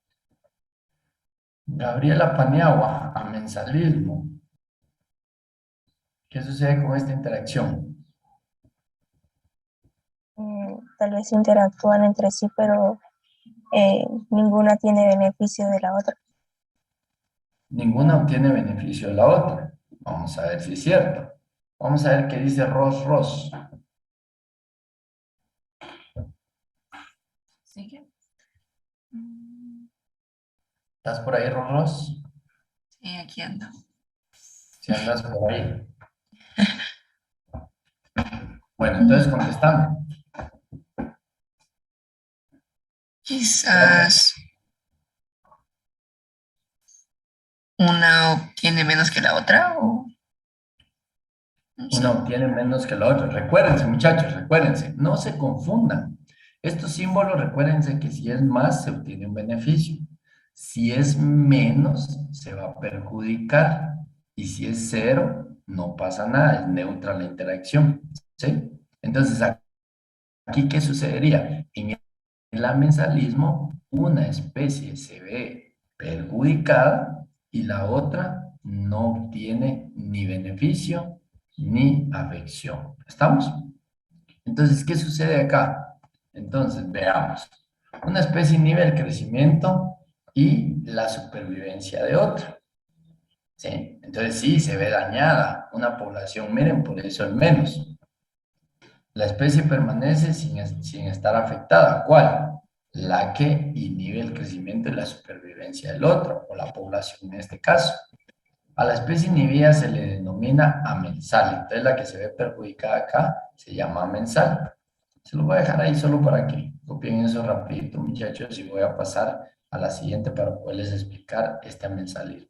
Gabriela Paniagua, amensalismo. ¿Qué sucede con esta interacción? Tal vez interactúan entre sí, pero ninguna tiene beneficio de la otra. Ninguna obtiene beneficio de la otra. Vamos a ver si es cierto. Vamos a ver qué dice Ross. ¿Sigue? ¿Estás por ahí, Ross? Sí, aquí ando. Si andas por ahí. Bueno, entonces contestame. Quizás una obtiene menos que la otra o Una obtiene menos que la otra. Recuérdense, muchachos, recuérdense, no se confundan. Estos símbolos, recuérdense que si es más, se obtiene un beneficio. Si es menos, se va a perjudicar. Y si es cero, no pasa nada, es neutra la interacción. ¿Sí? Entonces, aquí, ¿qué sucedería? En el amensalismo, una especie se ve perjudicada y la otra no obtiene ni beneficio ni afección. ¿Estamos? Entonces, ¿qué sucede acá? Entonces, veamos. Una especie inhibe el crecimiento y la supervivencia de otra. ¿Sí? Entonces, sí, se ve dañada una población, miren, por eso el menos. La especie permanece sin estar afectada. ¿Cuál? La que inhibe el crecimiento y la supervivencia del otro, o la población en este caso. A la especie inhibida se le denomina amensal. Entonces la que se ve perjudicada acá se llama amensal. Se lo voy a dejar ahí solo para que copien eso rapidito, muchachos, y voy a pasar a la siguiente para poderles explicar este amensalismo.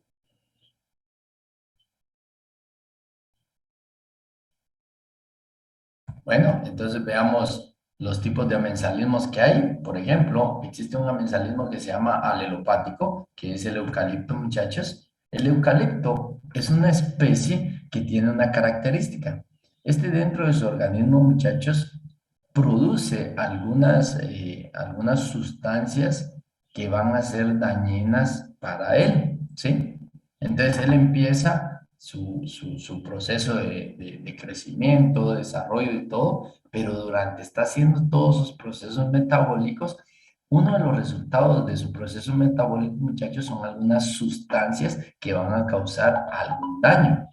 Bueno, entonces veamos los tipos de amensalismos que hay. Por ejemplo, existe un amensalismo que se llama alelopático, que es el eucalipto, muchachos. El eucalipto es una especie que tiene una característica. Este dentro de su organismo, muchachos, produce algunas sustancias que van a ser dañinas para él, ¿sí? Entonces él empieza su proceso de crecimiento, de desarrollo y todo, pero durante está haciendo todos sus procesos metabólicos, uno de los resultados de su proceso metabólico, muchachos, son algunas sustancias que van a causar algún daño,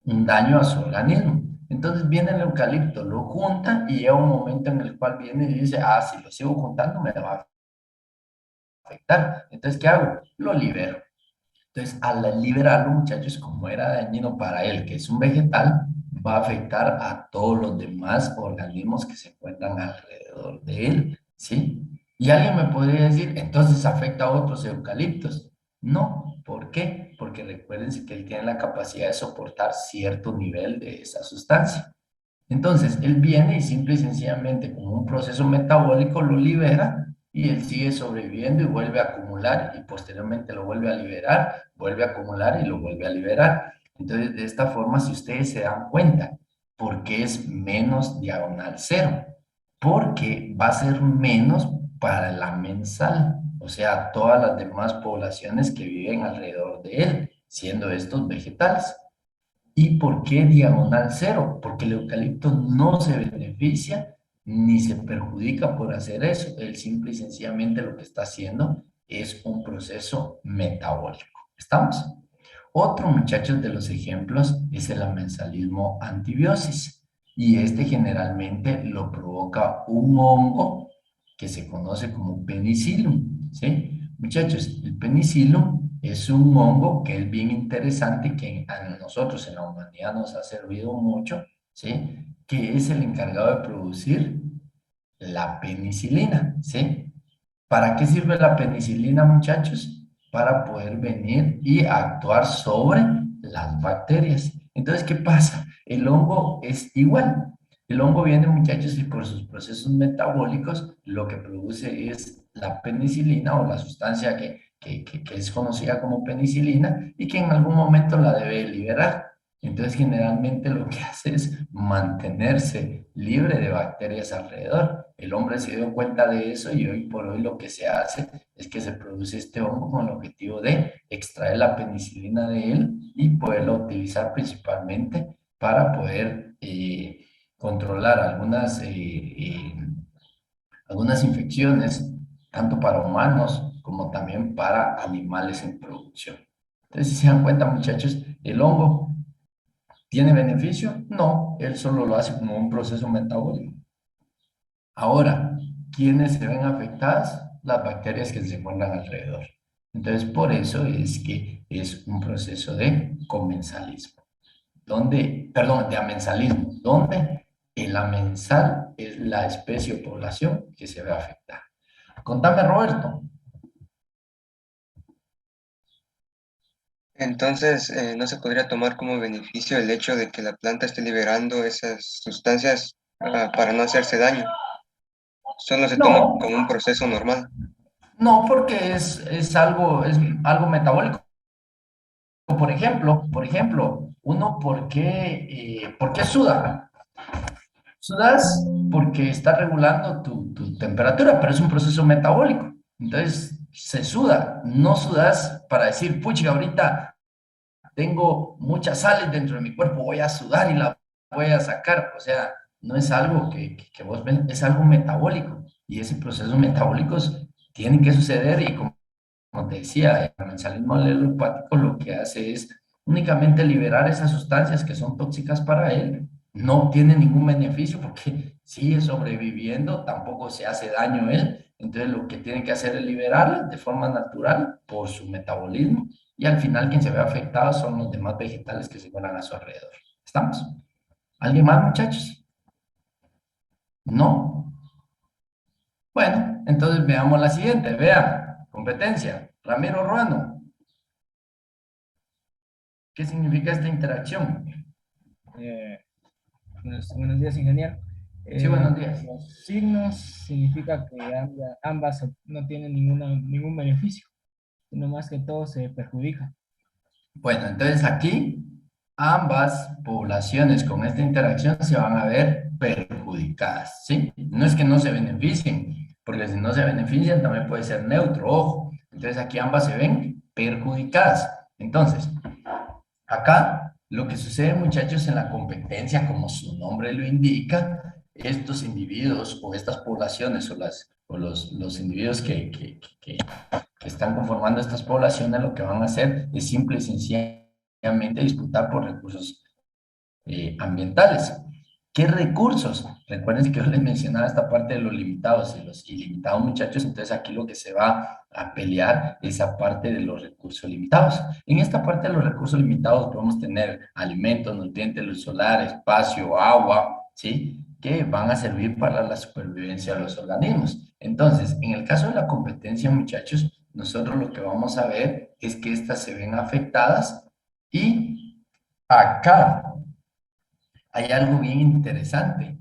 un daño a su organismo. Entonces viene el eucalipto, lo junta y llega un momento en el cual viene y dice, ah, si lo sigo juntando me va a afectar. Entonces, ¿qué hago? Lo libero. Entonces, al liberarlo, muchachos, como era dañino para él, que es un vegetal, va a afectar a todos los demás organismos que se encuentran alrededor de él, ¿sí? Y alguien me podría decir, entonces afecta a otros eucaliptos. No, ¿por qué? Porque recuérdense que él tiene la capacidad de soportar cierto nivel de esa sustancia. Entonces, él viene y simple y sencillamente, como un proceso metabólico, lo libera y él sigue sobreviviendo y vuelve a acumular y posteriormente lo vuelve a liberar, vuelve a acumular y lo vuelve a liberar. Entonces, de esta forma, si ustedes se dan cuenta, ¿por qué es menos diagonal cero? Porque va a ser menos para la mensal, o sea, todas las demás poblaciones que viven alrededor de él, siendo estos vegetales. ¿Y por qué diagonal cero? Porque el eucalipto no se beneficia ni se perjudica por hacer eso. Él simple y sencillamente lo que está haciendo es un proceso metabólico. ¿Estamos? Otro, muchachos, de los ejemplos es el amensalismo antibiosis. Y este generalmente lo provoca un hongo que se conoce como penicillium, ¿sí? Muchachos, el penicillium es un hongo que es bien interesante, que a nosotros en la humanidad nos ha servido mucho, ¿sí? Que es el encargado de producir la penicilina, ¿sí? ¿Para qué sirve la penicilina, muchachos? Para poder venir y actuar sobre las bacterias. Entonces, ¿qué pasa? El hongo es igual. El hongo viene, muchachos, y por sus procesos metabólicos lo que produce es la penicilina o la sustancia que es conocida como penicilina y que en algún momento la debe liberar. Entonces, generalmente lo que hace es mantenerse libre de bacterias alrededor. El hombre se dio cuenta de eso y hoy por hoy lo que se hace es que se produce este hongo con el objetivo de extraer la penicilina de él y poderla utilizar principalmente para poder controlar algunas infecciones, tanto para humanos como también para animales en producción. Entonces, si se dan cuenta, muchachos, el hongo ¿tiene beneficio? No, él solo lo hace como un proceso metabólico. Ahora, ¿quiénes se ven afectadas? Las bacterias que se encuentran alrededor. Entonces, por eso es que es un proceso de comensalismo, de amensalismo, donde el amensal es la especie o población que se ve afectada. Contame, Roberto. Entonces, ¿no se podría tomar como beneficio el hecho de que la planta esté liberando esas sustancias para no hacerse daño? Solo se toma No, como un proceso normal. no, porque es algo metabólico. Por ejemplo, uno, ¿por qué suda? Sudas porque está regulando tu temperatura, pero es un proceso metabólico. Entonces, se suda. No sudas para decir, pucha, ahorita tengo muchas sales dentro de mi cuerpo, voy a sudar y la voy a sacar. O sea, no es algo que vos ves, es algo metabólico. Y ese proceso metabólicos tienen que suceder y como te decía, el mensalismo alelopático lo que hace es únicamente liberar esas sustancias que son tóxicas para él. No obtiene ningún beneficio porque sigue sobreviviendo, tampoco se hace daño él. Entonces lo que tiene que hacer es liberarlas de forma natural por su metabolismo y al final quien se ve afectado son los demás vegetales que se encuentran a su alrededor. ¿Estamos? ¿Alguien más, muchachos? ¿No? Bueno, entonces veamos la siguiente. Vean, competencia. Ramiro Ruano. ¿Qué significa esta interacción? Eh, buenos días, ingeniero. Sí, buenos días. Los signos significa que ambas no tienen ningún beneficio, sino más que todo se perjudica. Bueno, entonces aquí ambas poblaciones con esta interacción se van a ver perjudicadas, ¿sí? No es que no se beneficien, porque si no se benefician también puede ser neutro, ojo. Entonces aquí ambas se ven perjudicadas. Entonces, acá lo que sucede, muchachos, en la competencia, como su nombre lo indica, estos individuos o estas poblaciones los individuos que están conformando estas poblaciones, lo que van a hacer es simple y sencillamente disputar por recursos ambientales. ¿Qué recursos? Recuerden que yo les mencionaba esta parte de los limitados y los ilimitados, muchachos, entonces aquí lo que se va a pelear es esa parte de los recursos limitados. En esta parte de los recursos limitados podemos tener alimentos, nutrientes, luz solar, espacio, agua, ¿sí? Que van a servir para la supervivencia de los organismos. Entonces, en el caso de la competencia, muchachos, nosotros lo que vamos a ver es que estas se ven afectadas y acá hay algo bien interesante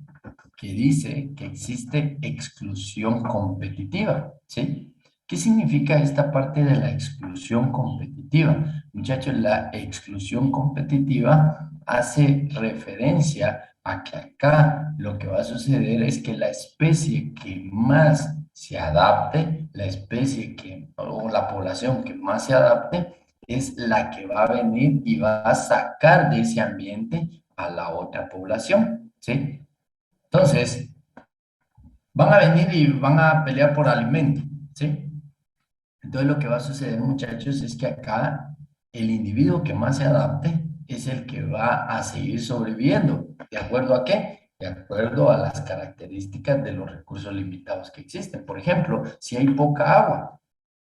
que dice que existe exclusión competitiva, ¿sí? ¿Qué significa esta parte de la exclusión competitiva? Muchachos, la exclusión competitiva hace referencia a que acá lo que va a suceder es que la especie que más se adapte, la especie que, o la población que más se adapte, es la que va a venir y va a sacar de ese ambiente a la otra población, ¿sí? Entonces, van a venir y van a pelear por alimento, ¿sí? Entonces, lo que va a suceder, muchachos, es que acá el individuo que más se adapte es el que va a seguir sobreviviendo. ¿De acuerdo a qué? De acuerdo a las características de los recursos limitados que existen. Por ejemplo, si hay poca agua,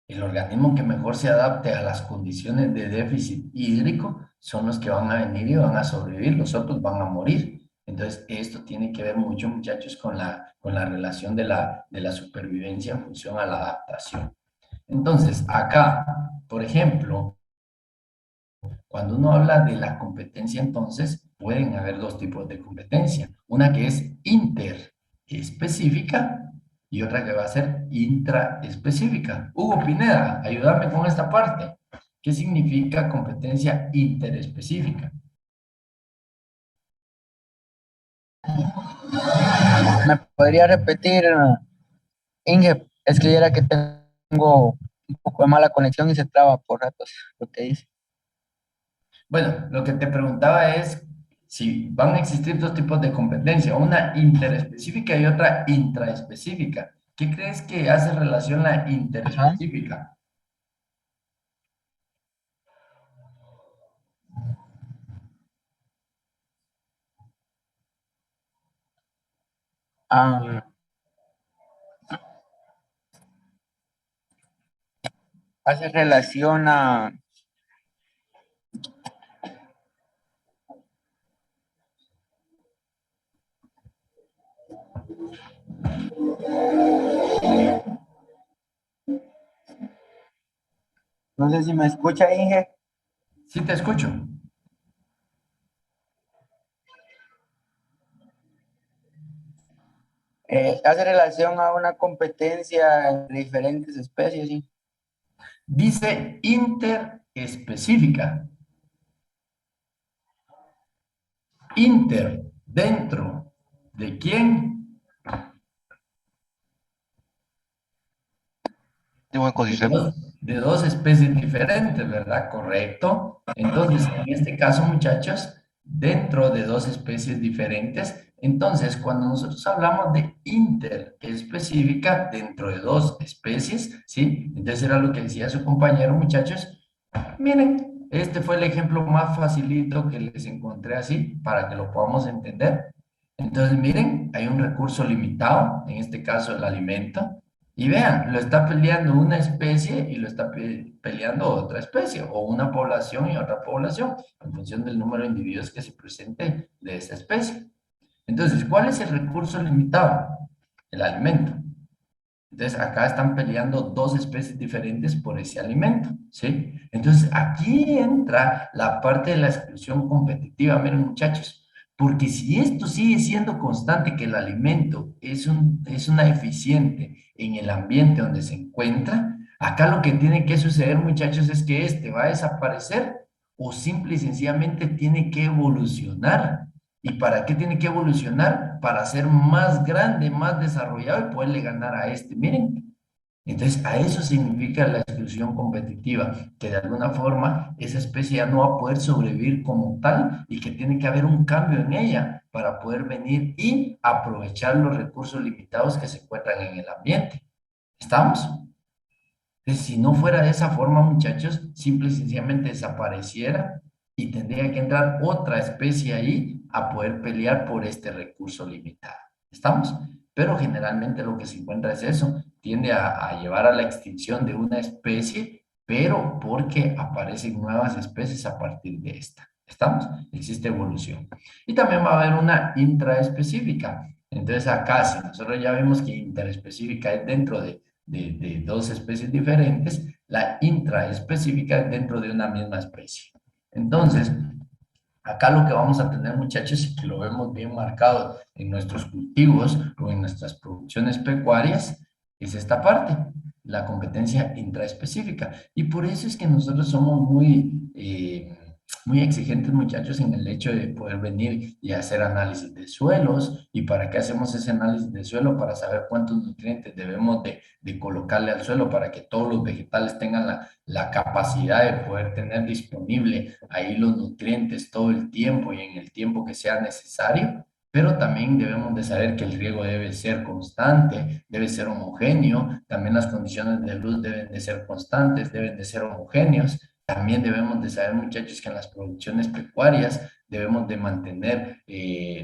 el organismo que mejor se adapte a las condiciones de déficit hídrico son los que van a venir y van a sobrevivir, los otros van a morir. Entonces, esto tiene que ver mucho, muchachos, con la relación de la supervivencia en función a la adaptación. Entonces, acá, por ejemplo, cuando uno habla de la competencia, entonces pueden haber dos tipos de competencia. Una que es interespecífica y otra que va a ser intraespecífica. Hugo Pineda, ayúdame con esta parte. ¿Qué significa competencia interespecífica? ¿Me podría repetir, Inge? Es que ya era que tengo un poco de mala conexión y se traba por ratos lo que dice. Bueno, lo que te preguntaba es si van a existir dos tipos de competencia, una interespecífica y otra intraespecífica. ¿Qué crees que hace relación la Ajá. interespecífica? Ah, hace relación a... No sé si me escucha, Inge. Sí te escucho. Hace relación a una competencia entre diferentes especies, ¿sí? Dice interespecífica. Inter, dentro. ¿De quién? De un ecosistema. De dos especies diferentes, ¿verdad? Correcto. Entonces, en este caso, muchachos, dentro de dos especies diferentes, entonces, cuando nosotros hablamos de interespecífica dentro de dos especies, ¿sí? Entonces era lo que decía su compañero, muchachos. Miren, este fue el ejemplo más facilito que les encontré así para que lo podamos entender. Entonces, miren, hay un recurso limitado, en este caso el alimento, y vean, lo está peleando una especie y lo está peleando otra especie, o una población y otra población, en función del número de individuos que se presente de esa especie. Entonces, ¿cuál es el recurso limitado? El alimento. Entonces, acá están peleando dos especies diferentes por ese alimento, ¿sí? Entonces, aquí entra la parte de la exclusión competitiva, miren muchachos, porque si esto sigue siendo constante, que el alimento es una eficiente en el ambiente donde se encuentra, acá lo que tiene que suceder, muchachos, es que este va a desaparecer o simple y sencillamente tiene que evolucionar. ¿Y para qué tiene que evolucionar? Para ser más grande, más desarrollado y poderle ganar a este. Miren, entonces a eso significa la exclusión competitiva, que de alguna forma esa especie ya no va a poder sobrevivir como tal y que tiene que haber un cambio en ella para poder venir y aprovechar los recursos limitados que se encuentran en el ambiente. ¿Estamos? Entonces, si no fuera de esa forma, muchachos, simple y sencillamente desapareciera y tendría que entrar otra especie ahí a poder pelear por este recurso limitado. ¿Estamos? Pero generalmente lo que se encuentra es eso, tiende a llevar a la extinción de una especie, pero porque aparecen nuevas especies a partir de esta. ¿Estamos? Existe evolución. Y también va a haber una intraespecífica. Entonces acá, si nosotros ya vemos que interespecífica es dentro de dos especies diferentes, la intraespecífica es dentro de una misma especie. Entonces, acá lo que vamos a tener, muchachos, y que lo vemos bien marcado en nuestros cultivos o en nuestras producciones pecuarias, es esta parte, la competencia intraespecífica. Y por eso es que nosotros somos muy exigentes, muchachos, en el hecho de poder venir y hacer análisis de suelos. ¿Y para qué hacemos ese análisis de suelo? Para saber cuántos nutrientes debemos de colocarle al suelo para que todos los vegetales tengan la capacidad de poder tener disponible ahí los nutrientes todo el tiempo y en el tiempo que sea necesario, pero también debemos de saber que el riego debe ser constante, debe ser homogéneo, también las condiciones de luz deben de ser constantes, deben de ser homogéneos. También debemos de saber, muchachos, que en las producciones pecuarias debemos de mantener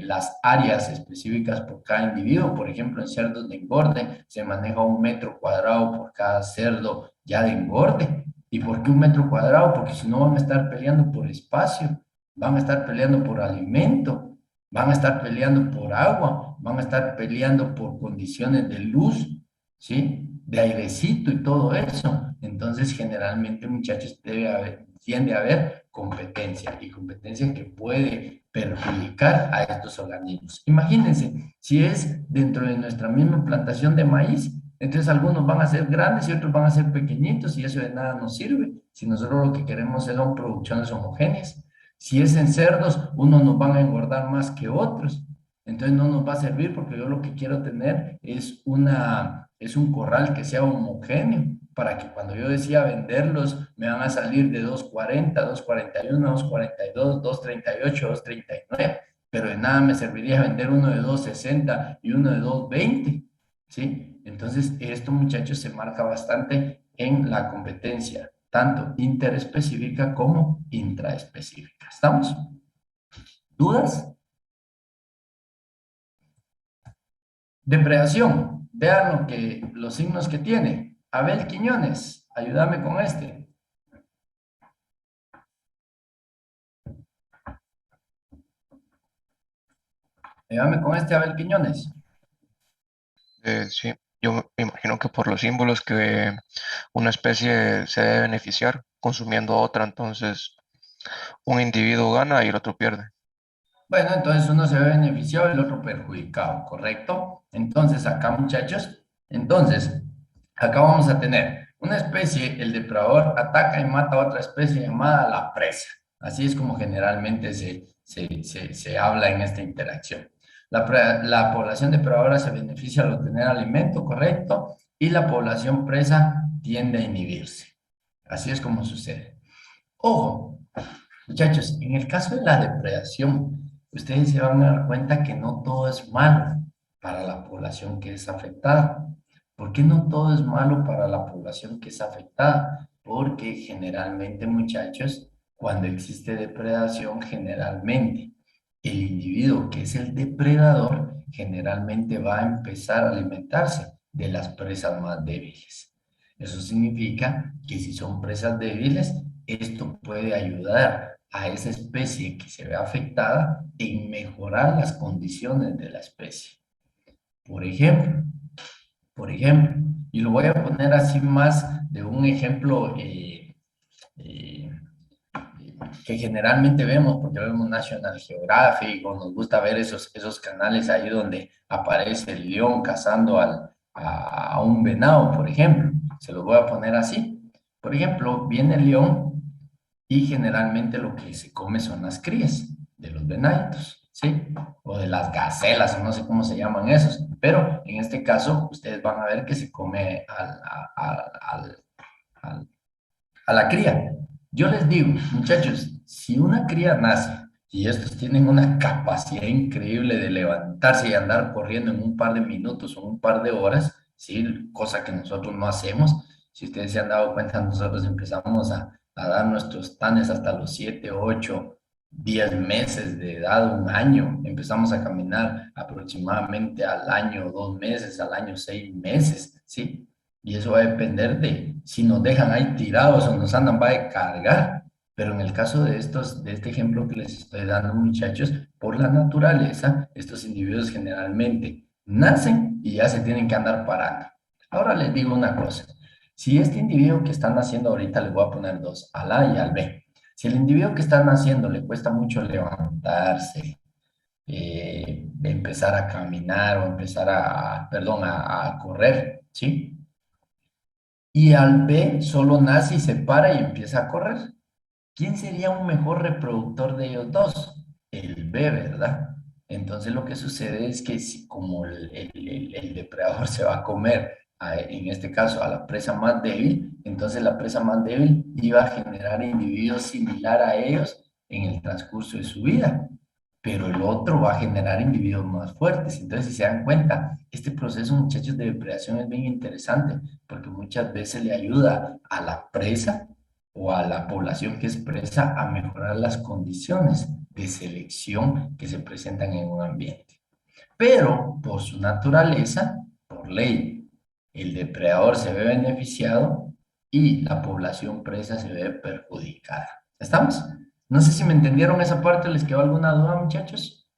las áreas específicas por cada individuo. Por ejemplo, en cerdos de engorde se maneja 1 metro cuadrado por cada cerdo ya de engorde. ¿Y por qué 1 metro cuadrado? Porque si no van a estar peleando por espacio, van a estar peleando por alimento, van a estar peleando por agua, van a estar peleando por condiciones de luz, ¿sí? De airecito y todo eso. Entonces, generalmente, muchachos, tiende a haber competencia y competencia que puede perjudicar a estos organismos. Imagínense, si es dentro de nuestra misma plantación de maíz, entonces algunos van a ser grandes y otros van a ser pequeñitos y eso de nada nos sirve. Si nosotros lo que queremos es son producciones homogéneas. Si es en cerdos, unos nos van a engordar más que otros. Entonces no nos va a servir porque yo lo que quiero tener es un corral que sea homogéneo para que cuando yo decía venderlos me van a salir de 240, 241, 242, 238, 239. Pero de nada me serviría vender uno de 260 y uno de 220. ¿Sí? Entonces, esto, muchachos, se marca bastante en la competencia, tanto interespecífica como intraespecífica. ¿Estamos? ¿Dudas? Depredación. Vean los signos que tiene. Abel Quiñones, ayúdame con este. Ayúdame con este, Abel Quiñones. Sí, yo me imagino que por los símbolos que una especie se debe beneficiar consumiendo otra, entonces Un individuo gana y el otro pierde. Bueno, entonces uno se ve beneficiado y el otro perjudicado, ¿correcto? Entonces, acá, muchachos, entonces, acá vamos a tener una especie, el depredador ataca y mata a otra especie llamada la presa. Así es como generalmente se habla en esta interacción. La población depredadora se beneficia al obtener alimento, ¿correcto? Y la población presa tiende a inhibirse. Así es como sucede. Ojo, muchachos, en el caso de la depredación, ustedes se van a dar cuenta que no todo es malo para la población que es afectada. ¿Por qué no todo es malo para la población que es afectada? Porque generalmente, muchachos, cuando existe depredación, generalmente el individuo que es el depredador generalmente va a empezar a alimentarse de las presas más débiles. Eso significa que si son presas débiles, esto puede ayudar a esa especie que se ve afectada en mejorar las condiciones de la especie. Por ejemplo, y lo voy a poner así más de un ejemplo eh, que generalmente vemos, porque vemos National Geographic o nos gusta ver esos canales ahí donde aparece el león cazando a un venado, por ejemplo. Se los voy a poner así. Por ejemplo, viene el león y generalmente lo que se come son las crías de los venaditos, ¿sí? O de las gacelas, o no sé cómo se llaman esos. Pero en este caso, ustedes van a ver que se come a la cría. Yo les digo, muchachos, si una cría nace y estos tienen una capacidad increíble de levantarse y andar corriendo en un par de minutos o un par de horas, ¿sí? Cosa que nosotros no hacemos. Si ustedes se han dado cuenta, nosotros empezamos a dar nuestros tanes hasta los 7, 8, 10 meses de edad, un año. Empezamos a caminar aproximadamente al año, 2 meses, al año, 6 meses, ¿sí? Y eso va a depender de si nos dejan ahí tirados o nos andan, va a cargar. Pero en el caso de de este ejemplo que les estoy dando, muchachos, por la naturaleza, estos individuos generalmente nacen y ya se tienen que andar parando. Ahora les digo una cosa. Si este individuo que está naciendo ahorita, le voy a poner dos, al A y al B. Si el individuo que está naciendo le cuesta mucho levantarse, empezar a caminar o empezar perdón, a correr, ¿sí? Y al B solo nace y se para y empieza a correr. ¿Quién sería un mejor reproductor de ellos dos? El B, ¿verdad? Entonces lo que sucede es que si, como el depredador se va a comer, en este caso, a la presa más débil, entonces la presa más débil iba a generar individuos similar a ellos en el transcurso de su vida, pero el otro va a generar individuos más fuertes. Entonces, si se dan cuenta, este proceso, muchachos, de depredación es bien interesante, porque muchas veces le ayuda a la presa o a la población que es presa a mejorar las condiciones de selección que se presentan en un ambiente. Pero, por su naturaleza, por ley, el depredador se ve beneficiado y la población presa se ve perjudicada. ¿Estamos? No sé si me entendieron esa parte, ¿les quedó alguna duda, muchachos?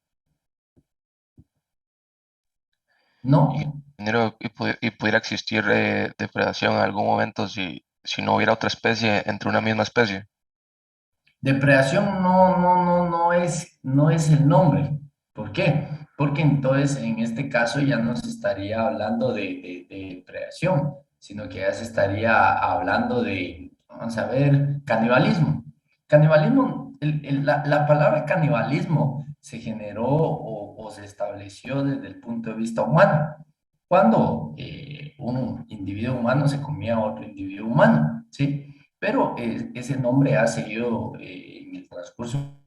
¿No? Y pudiera existir depredación en algún momento si no hubiera otra especie entre una misma especie. Depredación no es el nombre. ¿Por qué? Porque entonces en este caso ya no se estaría hablando de depredación, sino que ya se estaría hablando de, vamos a ver, canibalismo. Canibalismo, la palabra canibalismo se generó o se estableció desde el punto de vista humano, cuando un individuo humano se comía a otro individuo humano, ¿sí? Pero ese nombre ha seguido en el transcurso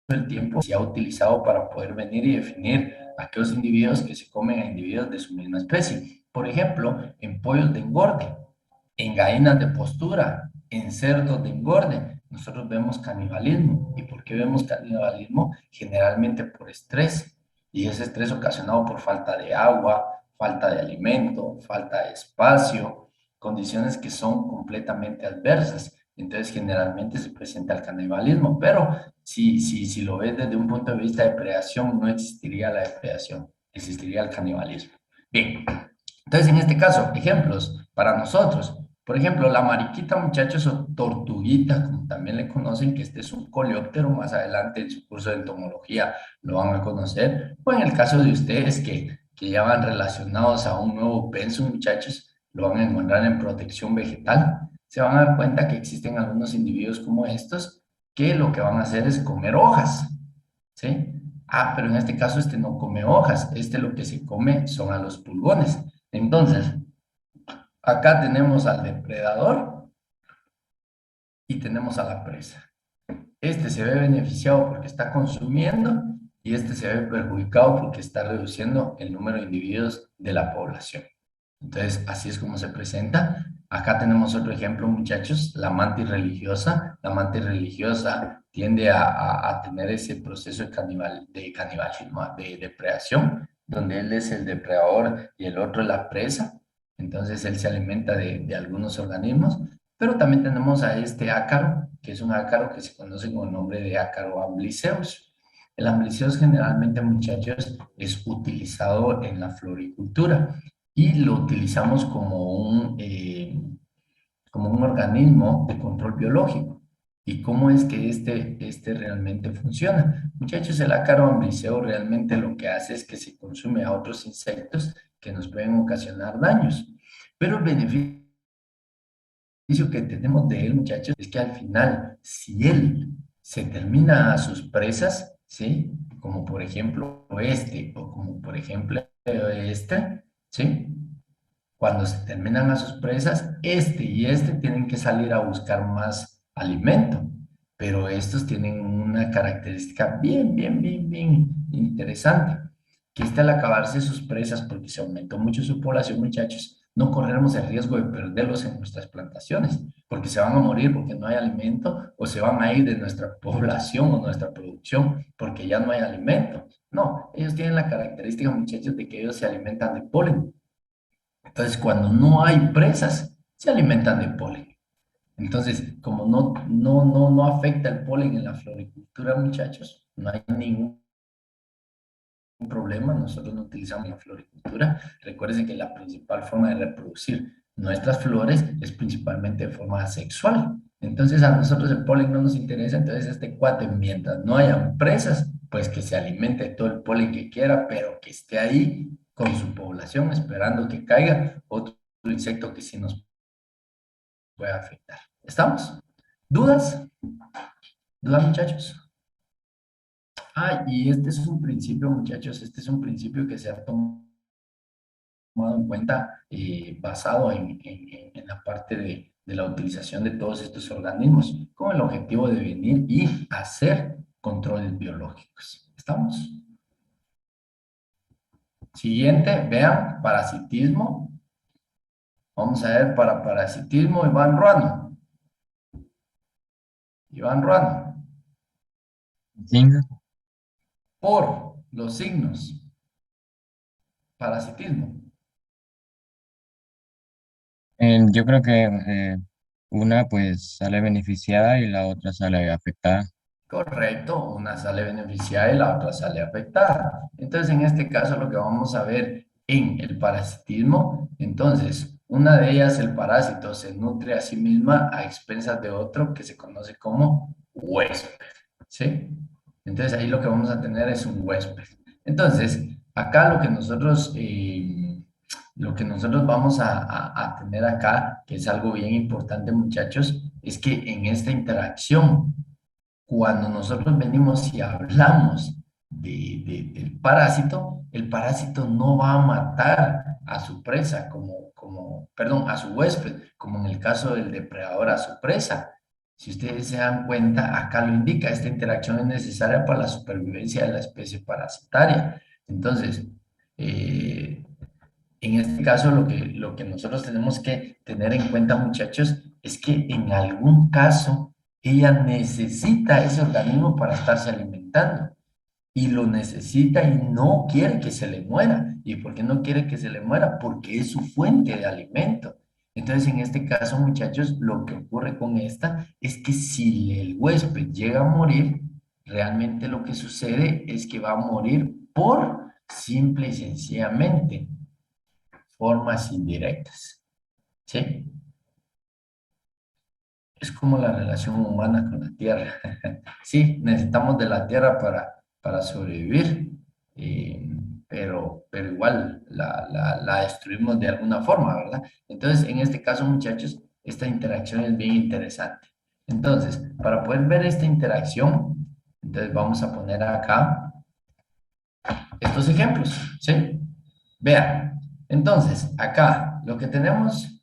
del tiempo, se ha utilizado para poder venir y definir a aquellos individuos que se comen a individuos de su misma especie. Por ejemplo, en pollos de engorde, en gallinas de postura, en cerdos de engorde, nosotros vemos canibalismo. ¿Y por qué vemos canibalismo? Generalmente por estrés. Y ese estrés ocasionado por falta de agua, falta de alimento, falta de espacio, condiciones que son completamente adversas. Entonces, generalmente se presenta el canibalismo, pero si lo ves desde un punto de vista de predación, no existiría la depredación, existiría el canibalismo. Bien, entonces en este caso, ejemplos para nosotros, Por ejemplo, la mariquita, muchachos, o tortuguita, como también le conocen, que este es un coleóptero, más adelante en su curso de entomología lo van a conocer, o en el caso de ustedes que ya van relacionados a un nuevo pensum, muchachos, lo van a encontrar en protección vegetal, se van a dar cuenta que existen algunos individuos como estos que lo que van a hacer es comer hojas, ¿sí? Ah, pero en este caso este no come hojas, este lo que se come son a los pulgones. Entonces, acá tenemos al depredador y tenemos a la presa. Este se ve beneficiado porque está consumiendo y este se ve perjudicado porque está reduciendo el número de individuos de la población. Entonces, así es como se presenta. Acá tenemos otro ejemplo, muchachos, la mantis religiosa. La mantis religiosa tiende a tener ese proceso de canibalismo, de depredación, donde él es el depredador y el otro es la presa. Entonces, él se alimenta de algunos organismos. Pero también tenemos a este ácaro, que es un ácaro que se conoce con el nombre de ácaro ambliceus. El ambliceus generalmente, muchachos, es utilizado en la floricultura y lo utilizamos como un organismo de control biológico. ¿Y cómo es que este realmente funciona? Muchachos, el ácaro ambliceo realmente lo que hace es que se consume a otros insectos que nos pueden ocasionar daños. Pero el beneficio que tenemos de él, muchachos, es que al final, si él se termina a sus presas, ¿sí? Como por ejemplo este, o como por ejemplo este, ¿sí? Cuando se terminan a sus presas, este y este tienen que salir a buscar más alimento, pero estos tienen una característica bien interesante, que este al acabarse sus presas, porque se aumentó mucho su población, muchachos, no corremos el riesgo de perderlos en nuestras plantaciones, porque se van a morir porque no hay alimento, o se van a ir de nuestra población o nuestra producción porque ya no hay alimento. No, ellos tienen la característica, muchachos, de que ellos se alimentan de polen. Entonces, cuando no hay presas, se alimentan de polen. Entonces, como no afecta el polen en la floricultura, muchachos, no hay ningún problema, nosotros no utilizamos la floricultura. Recuerden que la principal forma de reproducir nuestras flores es principalmente de forma sexual. Entonces, a nosotros el polen no nos interesa, entonces este cuate, mientras no hayan presas, pues que se alimente de todo el polen que quiera, pero que esté ahí con su población esperando que caiga otro insecto que sí nos pueda afectar. ¿Estamos? ¿Dudas? ¿Dudas, muchachos? Ah, y este es un principio, muchachos, este es un principio que se ha tomado en cuenta basado en la parte de la utilización de todos estos organismos con el objetivo de venir y hacer controles biológicos. ¿Estamos? Siguiente, vean, parasitismo. Vamos a ver para parasitismo, Iván Ruano. Iván Ruano. Signos. Por los signos. Parasitismo. Yo creo que una pues sale beneficiada y la otra sale afectada. Correcto, una sale beneficiada y la otra sale afectada. Entonces, en este caso, lo que vamos a ver en el parasitismo, entonces, una de ellas, el parásito, se nutre a sí misma a expensas de otro que se conoce como huésped, ¿sí? Entonces, ahí lo que vamos a tener es un huésped. Entonces, acá lo que nosotros vamos a tener acá, que es algo bien importante, muchachos, es que en esta interacción, cuando nosotros venimos y hablamos del parásito, el parásito no va a matar a su presa, perdón, a su huésped, como en el caso del depredador a su presa. Si ustedes se dan cuenta, acá lo indica, esta interacción es necesaria para la supervivencia de la especie parasitaria. Entonces, en este caso, lo que nosotros tenemos que tener en cuenta, muchachos, es que en algún caso ella necesita ese organismo para estarse alimentando y lo necesita y no quiere que se le muera. ¿Y por qué no quiere que se le muera? Porque es su fuente de alimento. Entonces, en este caso, muchachos, lo que ocurre con esta es que si el huésped llega a morir, realmente lo que sucede es que va a morir por simple y sencillamente formas indirectas, ¿sí? Es como la relación humana con la tierra. Sí, necesitamos de la tierra para sobrevivir, eh, pero igual la destruimos de alguna forma, ¿verdad? Entonces, en este caso, muchachos, esta interacción es bien interesante. Entonces, para poder ver esta interacción, entonces vamos a poner acá estos ejemplos, ¿sí? Vean, entonces, acá lo que tenemos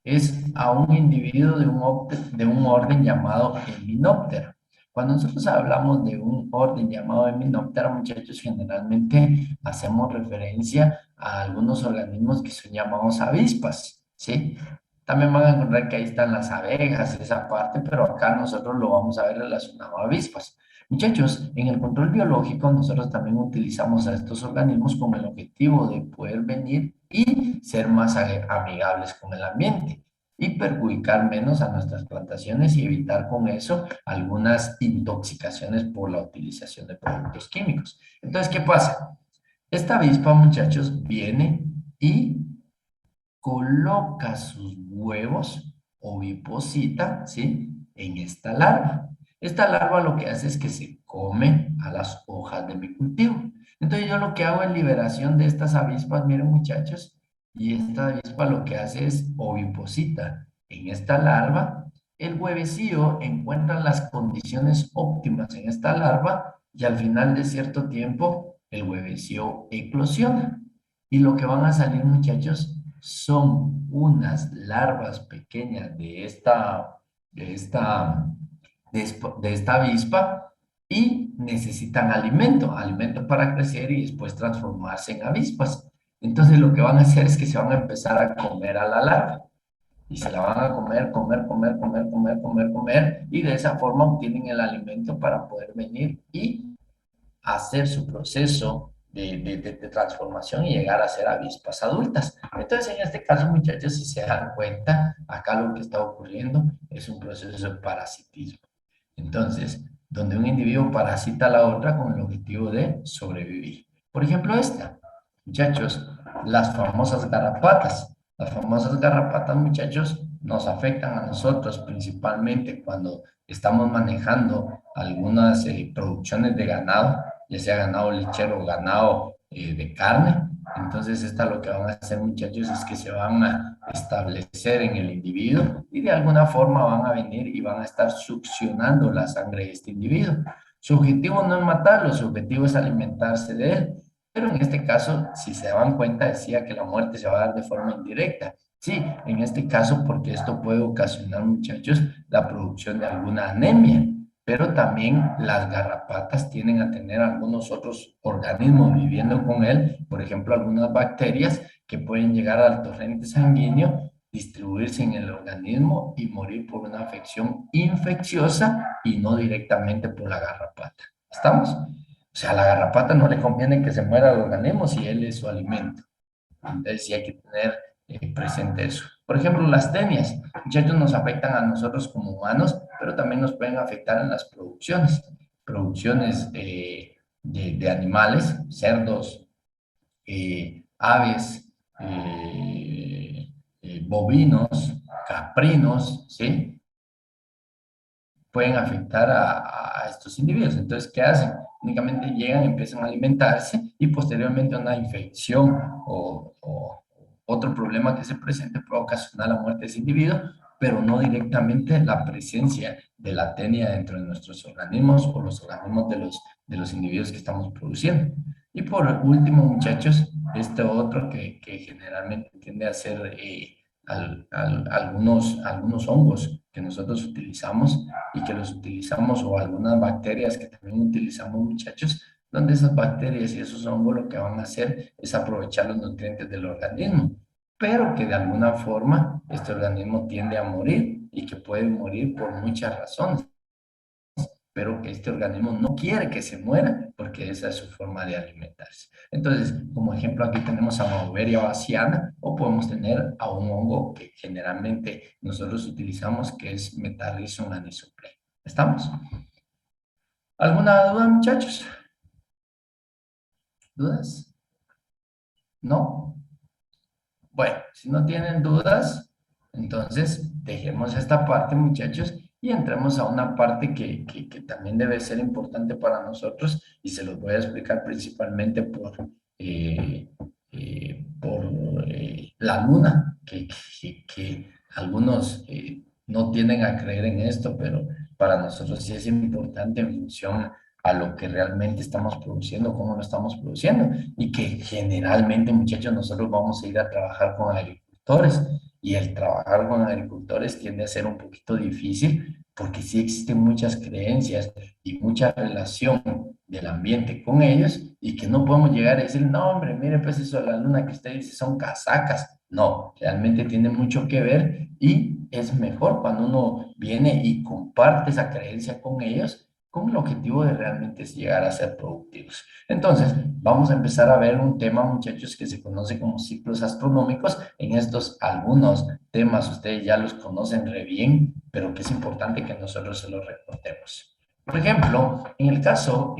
es a un individuo de un orden llamado Hymenoptera. Cuando nosotros hablamos de un orden llamado Hymenoptera, muchachos, generalmente hacemos referencia a algunos organismos que son llamados avispas, ¿sí? También van a encontrar que ahí están las abejas, esa parte, pero acá nosotros lo vamos a ver relacionado a avispas. Muchachos, en el control biológico nosotros también utilizamos a estos organismos con el objetivo de poder venir y ser más amigables con el ambiente y perjudicar menos a nuestras plantaciones y evitar con eso algunas intoxicaciones por la utilización de productos químicos. Entonces, ¿qué pasa? Esta avispa, muchachos, viene y coloca sus huevos oviposita, ¿sí? En esta larva. Esta larva lo que hace es que se come a las hojas de mi cultivo. Entonces yo lo que hago en liberación de estas avispas, miren muchachos, y esta avispa lo que hace es oviposita en esta larva. El huevecillo encuentra las condiciones óptimas en esta larva y al final de cierto tiempo el huevecillo eclosiona. Y lo que van a salir, muchachos, son unas larvas pequeñas de esta, de esta avispa y necesitan alimento, alimento para crecer y después transformarse en avispas. Entonces lo que van a hacer es que se van a empezar a comer a la larva y se la van a comer y de esa forma obtienen el alimento para poder venir y hacer su proceso de transformación y llegar a ser avispas adultas. Entonces, en este caso, muchachos, si se dan cuenta, acá lo que está ocurriendo es un proceso de parasitismo. Entonces, donde un individuo parasita a la otra con el objetivo de sobrevivir. Por ejemplo, esta, muchachos, las famosas garrapatas. Las famosas garrapatas, muchachos, nos afectan a nosotros principalmente cuando estamos manejando algunas producciones de ganado, ya sea ganado lechero o ganado de carne. Entonces, esta lo que van a hacer, muchachos, es que se van a establecer en el individuo y de alguna forma van a venir y van a estar succionando la sangre de este individuo. Su objetivo no es matarlo, su objetivo es alimentarse de él. Pero en este caso, si se dan cuenta, decía que la muerte se va a dar de forma indirecta. Sí, en este caso, porque esto puede ocasionar, muchachos, la producción de alguna anemia, pero también las garrapatas tienden a tener algunos otros organismos viviendo con él, por ejemplo, algunas bacterias que pueden llegar al torrente sanguíneo, distribuirse en el organismo y morir por una afección infecciosa y no directamente por la garrapata. ¿Estamos? O sea, a la garrapata no le conviene que se muera el organismo si él es su alimento. Entonces sí hay que tener presente eso. Por ejemplo, las tenias, muchachos, nos afectan a nosotros como humanos, pero también nos pueden afectar en las producciones. Producciones de animales, cerdos, aves, bovinos, caprinos, ¿sí? Pueden afectar a estos individuos. Entonces, ¿qué hacen? Únicamente llegan, empiezan a alimentarse y posteriormente una infección o otro problema que se presente puede ocasionar la muerte de ese individuo, pero no directamente la presencia de la tenia dentro de nuestros organismos o los organismos de los individuos que estamos produciendo. Y por último, muchachos, este otro que generalmente tiende a ser algunos hongos que nosotros utilizamos y que los utilizamos, o algunas bacterias que también utilizamos, muchachos, donde esas bacterias y esos hongos lo que van a hacer es aprovechar los nutrientes del organismo, pero que de alguna forma este organismo tiende a morir y que puede morir por muchas razones, pero que este organismo no quiere que se muera porque esa es su forma de alimentarse. Entonces, como ejemplo, aquí tenemos a Mauveria baciana o podemos tener a un hongo que generalmente nosotros utilizamos que es Metarrhizum anisoplay. ¿Estamos? ¿Alguna duda, muchachos? ¿Dudas? ¿No? Bueno, si no tienen dudas, Entonces, dejemos esta parte, muchachos, y entremos a una parte que también debe ser importante para nosotros y se los voy a explicar principalmente eh, por la luna, que algunos no tienden a creer en esto, pero para nosotros sí es importante en función a lo que realmente estamos produciendo, cómo lo estamos produciendo, y que generalmente, muchachos, nosotros vamos a ir a trabajar con agricultores, y el trabajar con agricultores tiende a ser un poquito difícil, porque sí existen muchas creencias y mucha relación del ambiente con ellos, y que no podemos llegar a decir, no, hombre, mire, pues eso de la luna que usted dice son casacas. No, realmente tiene mucho que ver y es mejor cuando uno viene y comparte esa creencia con ellos con el objetivo de realmente llegar a ser productivos. Entonces, vamos a empezar a ver un tema, muchachos, que se conoce como ciclos astronómicos. En estos algunos temas ustedes ya los conocen re bien, pero que es importante que nosotros se los recordemos. Por ejemplo, en el caso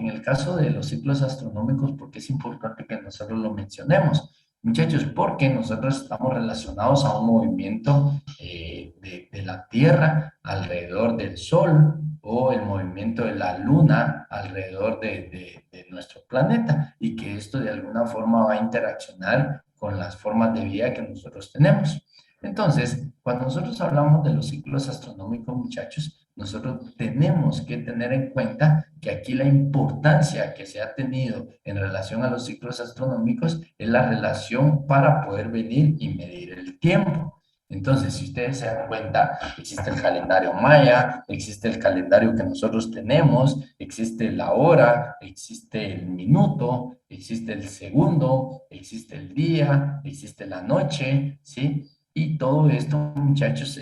de los ciclos astronómicos, porque es importante que nosotros lo mencionemos, muchachos, porque nosotros estamos relacionados a un movimiento de la Tierra alrededor del Sol o el movimiento de la Luna alrededor de nuestro planeta, y que esto de alguna forma va a interaccionar con las formas de vida que nosotros tenemos. Entonces, cuando nosotros hablamos de los ciclos astronómicos, muchachos, nosotros tenemos que tener en cuenta que aquí la importancia que se ha tenido en relación a los ciclos astronómicos es la relación para poder venir y medir el tiempo. Entonces, si ustedes se dan cuenta, existe el calendario maya, existe el calendario que nosotros tenemos, existe la hora, existe el minuto, existe el segundo, existe el día, existe la noche, ¿sí? Y todo esto, muchachos,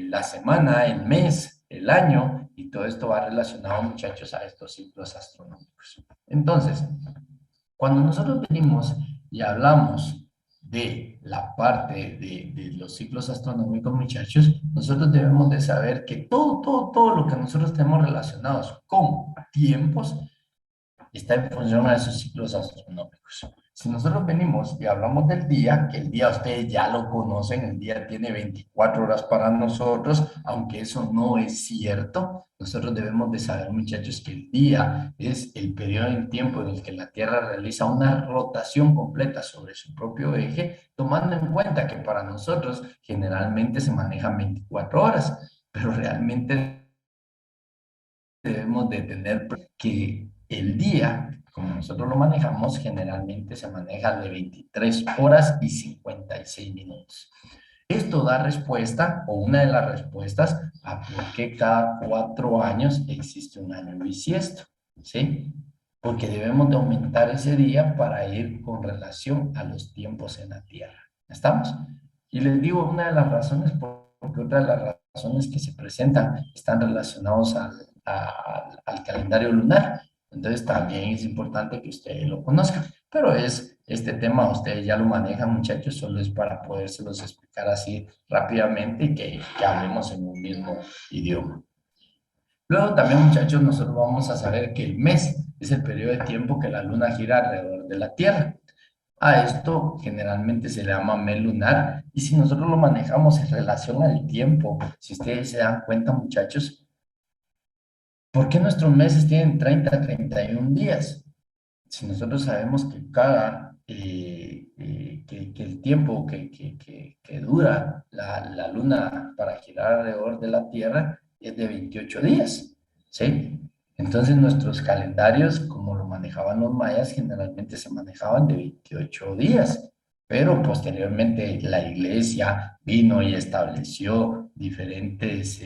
la semana, el mes, el año, y todo esto va relacionado, muchachos, a estos ciclos astronómicos. Entonces, cuando nosotros venimos y hablamos de la parte de los ciclos astronómicos, muchachos, nosotros debemos de saber que todo lo que nosotros tenemos relacionados con tiempos está en función a esos ciclos astronómicos. Si nosotros venimos y hablamos del día, que el día ustedes ya lo conocen, el día tiene 24 horas para nosotros, aunque eso no es cierto, nosotros debemos de saber, muchachos, que el día es el periodo en tiempo en el que la Tierra realiza una rotación completa sobre su propio eje, tomando en cuenta que para nosotros generalmente se manejan 24 horas, pero realmente debemos de tener que el día, como nosotros lo manejamos, generalmente se maneja de 23 horas y 56 minutos. Esto da respuesta, o una de las respuestas, a por qué cada 4 años existe un año bisiesto, ¿sí? Porque debemos de aumentar ese día para ir con relación a los tiempos en la Tierra. ¿Estamos? Y les digo una de las razones, porque otra de las razones que se presentan están relacionados al calendario lunar. Entonces también es importante que ustedes lo conozcan. Pero este tema ustedes ya lo manejan, muchachos, solo es para podérselos explicar así rápidamente y que hablemos en un mismo idioma. Luego también, muchachos, nosotros vamos a saber que el mes es el periodo de tiempo que la luna gira alrededor de la Tierra. A esto generalmente se le llama mes lunar, y si nosotros lo manejamos en relación al tiempo, si ustedes se dan cuenta, muchachos, ¿por qué nuestros meses tienen 30 31 días? Si nosotros sabemos que que el tiempo que dura la luna para girar alrededor de la Tierra es de 28 días, ¿sí? Entonces nuestros calendarios, como lo manejaban los mayas, generalmente se manejaban de 28 días, pero posteriormente la iglesia vino y estableció diferentes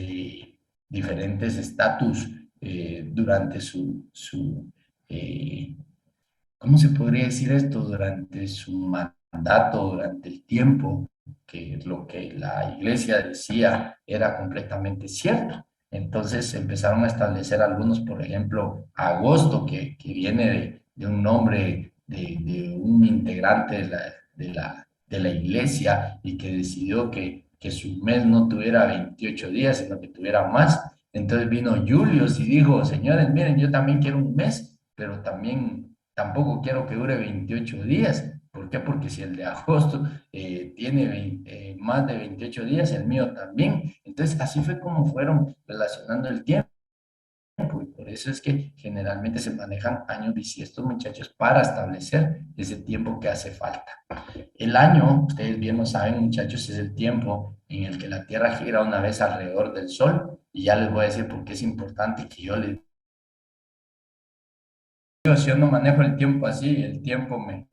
estatus durante ¿cómo se podría decir esto? Durante su mandato, durante el tiempo, que lo que la iglesia decía era completamente cierto. Entonces empezaron a establecer algunos, por ejemplo, agosto, que viene de un nombre de un integrante de la iglesia, y que decidió que su mes no tuviera 28 días, sino que tuviera más. Entonces vino Julio y dijo, señores, miren, yo también quiero un mes, pero tampoco quiero que dure 28 días, ¿Por qué? Porque si el de agosto tiene más de 28 días, el mío también. Entonces, así fue como fueron relacionando el tiempo. Y por eso es que generalmente se manejan años bisiestos, muchachos, para establecer ese tiempo que hace falta. El año, ustedes bien lo saben, muchachos, es el tiempo en el que la Tierra gira una vez alrededor del Sol. Y ya les voy a decir por qué es importante que yo les digo, si yo no manejo el tiempo así, el tiempo me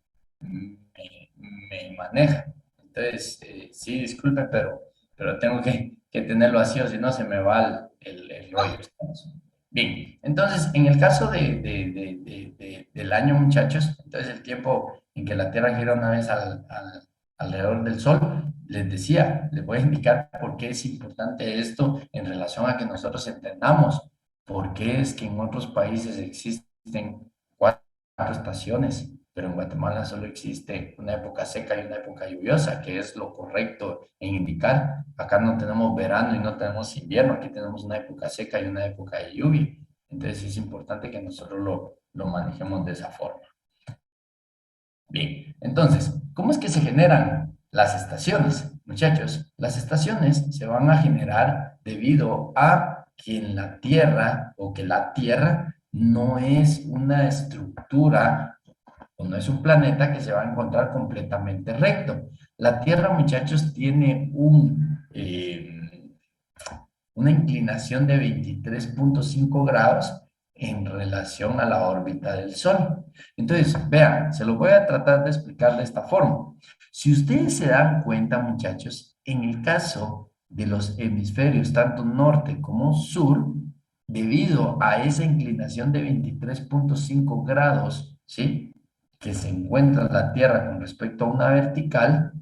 maneja. Entonces, sí, disculpen, pero tengo que tenerlo así o si no se me va el rollo. Bien, entonces, en el caso del año, muchachos, entonces el tiempo en que la Tierra gira una vez alrededor del Sol, les decía, les voy a indicar por qué es importante esto en relación a que nosotros entendamos por qué es que en otros países existen cuatro estaciones, pero en Guatemala solo existe una época seca y una época lluviosa, que es lo correcto en indicar. Acá no tenemos verano y no tenemos invierno, aquí tenemos una época seca y una época de lluvia. Entonces es importante que nosotros lo manejemos de esa forma. Bien, entonces, ¿cómo es que se generan las estaciones? Muchachos, las estaciones se van a generar debido a que en la Tierra o que la Tierra no es una estructura o no es un planeta que se va a encontrar completamente recto. La Tierra, muchachos, tiene una inclinación de 23.5 grados en relación a la órbita del Sol. Entonces, vean, se lo voy a tratar de explicar de esta forma. Si ustedes se dan cuenta, muchachos, en el caso de los hemisferios, tanto norte como sur, debido a esa inclinación de 23.5 grados, ¿sí?, que se encuentra la Tierra con respecto a una vertical,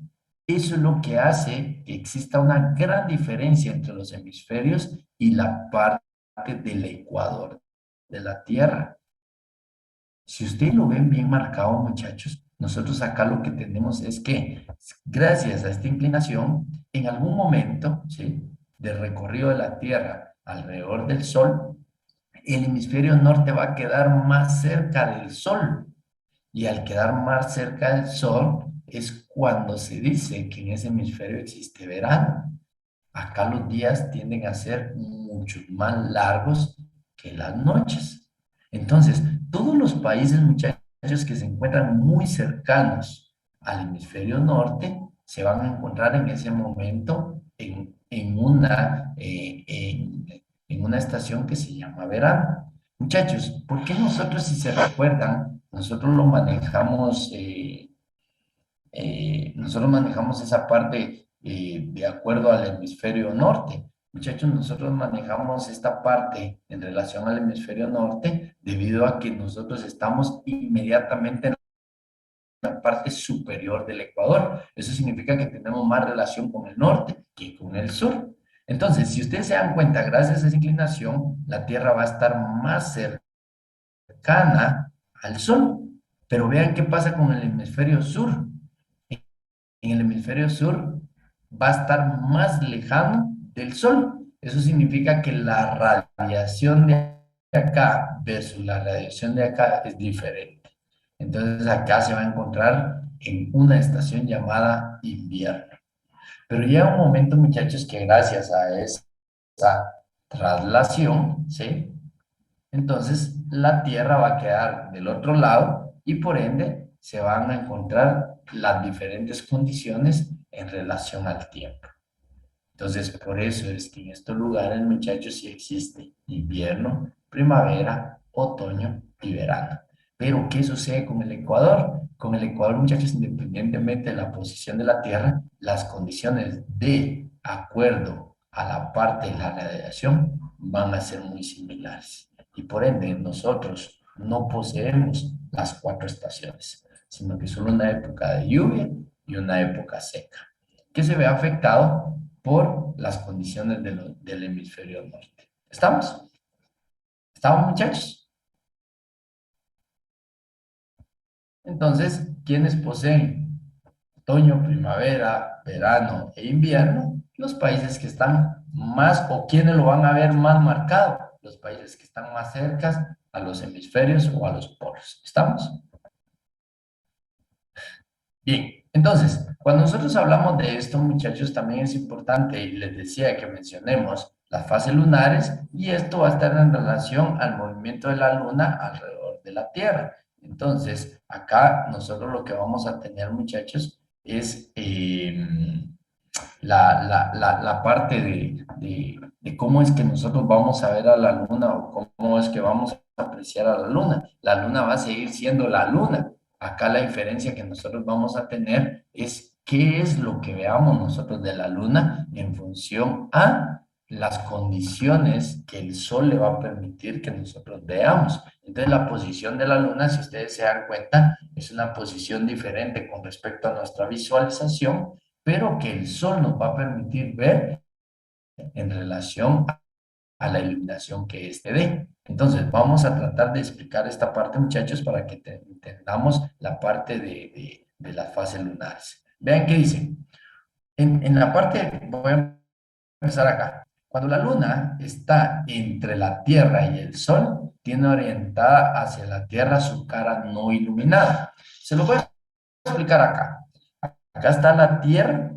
eso es lo que hace que exista una gran diferencia entre los hemisferios y la parte del ecuador de la Tierra. Si ustedes lo ven bien marcado, muchachos, nosotros acá lo que tenemos es que, gracias a esta inclinación, en algún momento, ¿sí?, del recorrido de la Tierra alrededor del Sol, el hemisferio norte va a quedar más cerca del Sol. Y al quedar más cerca del Sol es cuando se dice que en ese hemisferio existe verano. Acá los días tienden a ser mucho más largos que las noches. Entonces, todos los países, muchachos, que se encuentran muy cercanos al hemisferio norte, se van a encontrar en ese momento en una estación que se llama verano. Muchachos, ¿por qué nosotros, si se recuerdan, nosotros manejamos esa parte de acuerdo al hemisferio norte? Muchachos, nosotros manejamos esta parte en relación al hemisferio norte debido a que nosotros estamos inmediatamente en la parte superior del Ecuador. Eso significa que tenemos más relación con el norte que con el sur. Entonces, si ustedes se dan cuenta, gracias a esa inclinación, la Tierra va a estar más cercana al Sol. Pero vean qué pasa con el hemisferio sur. En el hemisferio sur va a estar más lejano del Sol. Eso significa que la radiación de acá versus la radiación de acá es diferente. Entonces acá se va a encontrar en una estación llamada invierno. Pero llega un momento, muchachos, que gracias a esa traslación, ¿sí?, entonces la Tierra va a quedar del otro lado y por ende se van a encontrar las diferentes condiciones en relación al tiempo. Entonces, por eso es que en estos lugares, muchachos, sí existe invierno, primavera, otoño y verano. Pero, ¿qué sucede con el Ecuador? Con el Ecuador, muchachos, independientemente de la posición de la Tierra, las condiciones de acuerdo a la parte de la radiación van a ser muy similares. Y por ende, nosotros no poseemos las cuatro estaciones, sino que solo una época de lluvia y una época seca, que se ve afectado por las condiciones del hemisferio norte. ¿Estamos? ¿Estamos, muchachos? Entonces, ¿quiénes poseen otoño, primavera, verano e invierno? Los países que están más, o quienes lo van a ver más marcado, los países que están más cerca a los hemisferios o a los polos. ¿Estamos? Bien, entonces, cuando nosotros hablamos de esto, muchachos, también es importante, y les decía que mencionemos las fases lunares, y esto va a estar en relación al movimiento de la luna alrededor de la Tierra. Entonces, acá nosotros lo que vamos a tener, muchachos, es la parte de cómo es que nosotros vamos a ver a la luna o cómo es que vamos a apreciar a la luna. La luna va a seguir siendo la luna. Acá la diferencia que nosotros vamos a tener es qué es lo que veamos nosotros de la luna en función a las condiciones que el sol le va a permitir que nosotros veamos. Entonces la posición de la luna, si ustedes se dan cuenta, es una posición diferente con respecto a nuestra visualización, pero que el sol nos va a permitir ver en relación a la iluminación que éste dé. Entonces, vamos a tratar de explicar esta parte, muchachos, para que entendamos la parte de las fases lunares. Vean qué dice. En la parte, voy a empezar acá. Cuando la luna está entre la Tierra y el Sol, tiene orientada hacia la Tierra su cara no iluminada. Se lo voy a explicar acá. Acá está la Tierra,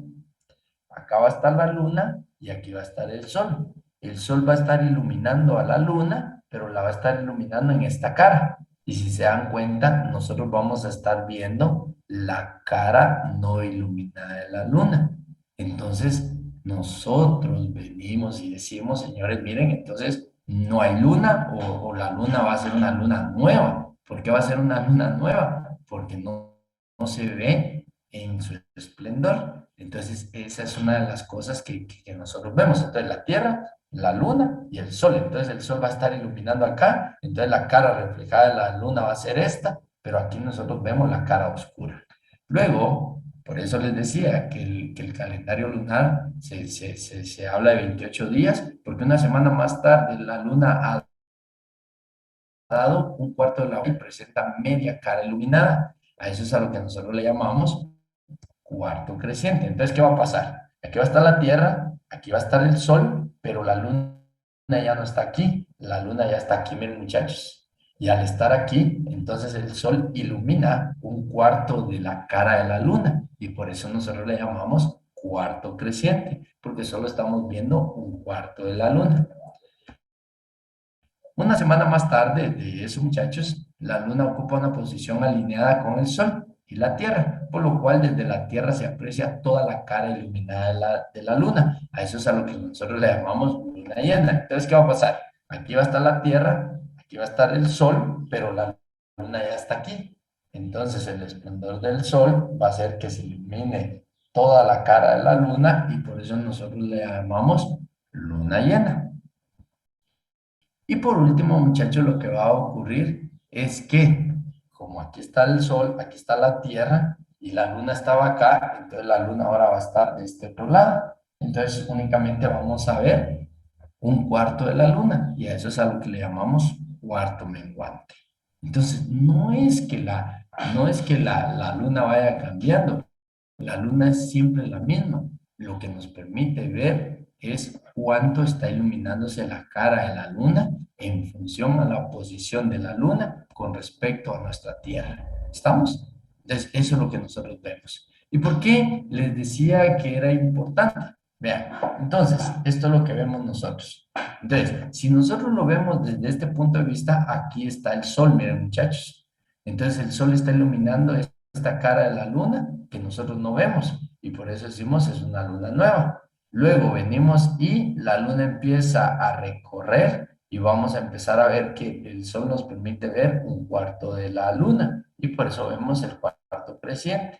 acá va a estar la luna y aquí va a estar el sol. El sol va a estar iluminando a la luna, pero la va a estar iluminando en esta cara. Y si se dan cuenta, nosotros vamos a estar viendo la cara no iluminada de la luna. Entonces, nosotros venimos y decimos, señores, miren, entonces no hay luna o la luna va a ser una luna nueva. ¿Por qué va a ser una luna nueva? Porque no se ve en su esplendor. Entonces, esa es una de las cosas que nosotros vemos. Entonces, la Tierra, la Luna y el Sol. Entonces, el Sol va a estar iluminando acá. Entonces, la cara reflejada de la Luna va a ser esta, pero aquí nosotros vemos la cara oscura. Luego, por eso les decía que el calendario lunar se habla de 28 días, porque una semana más tarde la Luna ha dado un cuarto de la hora y presenta media cara iluminada. A eso es a lo que nosotros le llamamos cuarto creciente. Entonces, ¿qué va a pasar? Aquí va a estar la Tierra, aquí va a estar el Sol, pero la Luna ya no está aquí. La Luna ya está aquí, miren muchachos. Y al estar aquí, entonces el Sol ilumina un cuarto de la cara de la Luna. Y por eso nosotros le llamamos cuarto creciente, porque solo estamos viendo un cuarto de la Luna. Una semana más tarde de eso, muchachos, la Luna ocupa una posición alineada con el Sol y la Tierra, por lo cual desde la Tierra se aprecia toda la cara iluminada de la Luna. A eso es a lo que nosotros le llamamos luna llena. Entonces, ¿qué va a pasar? Aquí va a estar la Tierra, aquí va a estar el Sol, pero la Luna ya está aquí. Entonces, el esplendor del Sol va a hacer que se ilumine toda la cara de la Luna y por eso nosotros le llamamos luna llena. Y por último, muchachos, lo que va a ocurrir es que, como aquí está el Sol, aquí está la Tierra, y la Luna estaba acá, entonces la Luna ahora va a estar de este otro lado. Entonces únicamente vamos a ver un cuarto de la Luna, y a eso es a lo que le llamamos cuarto menguante. Entonces, no es que la Luna vaya cambiando, la Luna es siempre la misma. Lo que nos permite ver es cuánto está iluminándose la cara de la Luna en función a la posición de la Luna con respecto a nuestra Tierra. ¿Estamos? Entonces, eso es lo que nosotros vemos. ¿Y por qué les decía que era importante? Vean, entonces, esto es lo que vemos nosotros. Entonces, si nosotros lo vemos desde este punto de vista, aquí está el Sol, miren muchachos. Entonces, el Sol está iluminando esta cara de la Luna que nosotros no vemos y por eso decimos es una luna nueva. Luego venimos y la Luna empieza a recorrer y vamos a empezar a ver que el Sol nos permite ver un cuarto de la Luna y por eso vemos el cuarto creciente.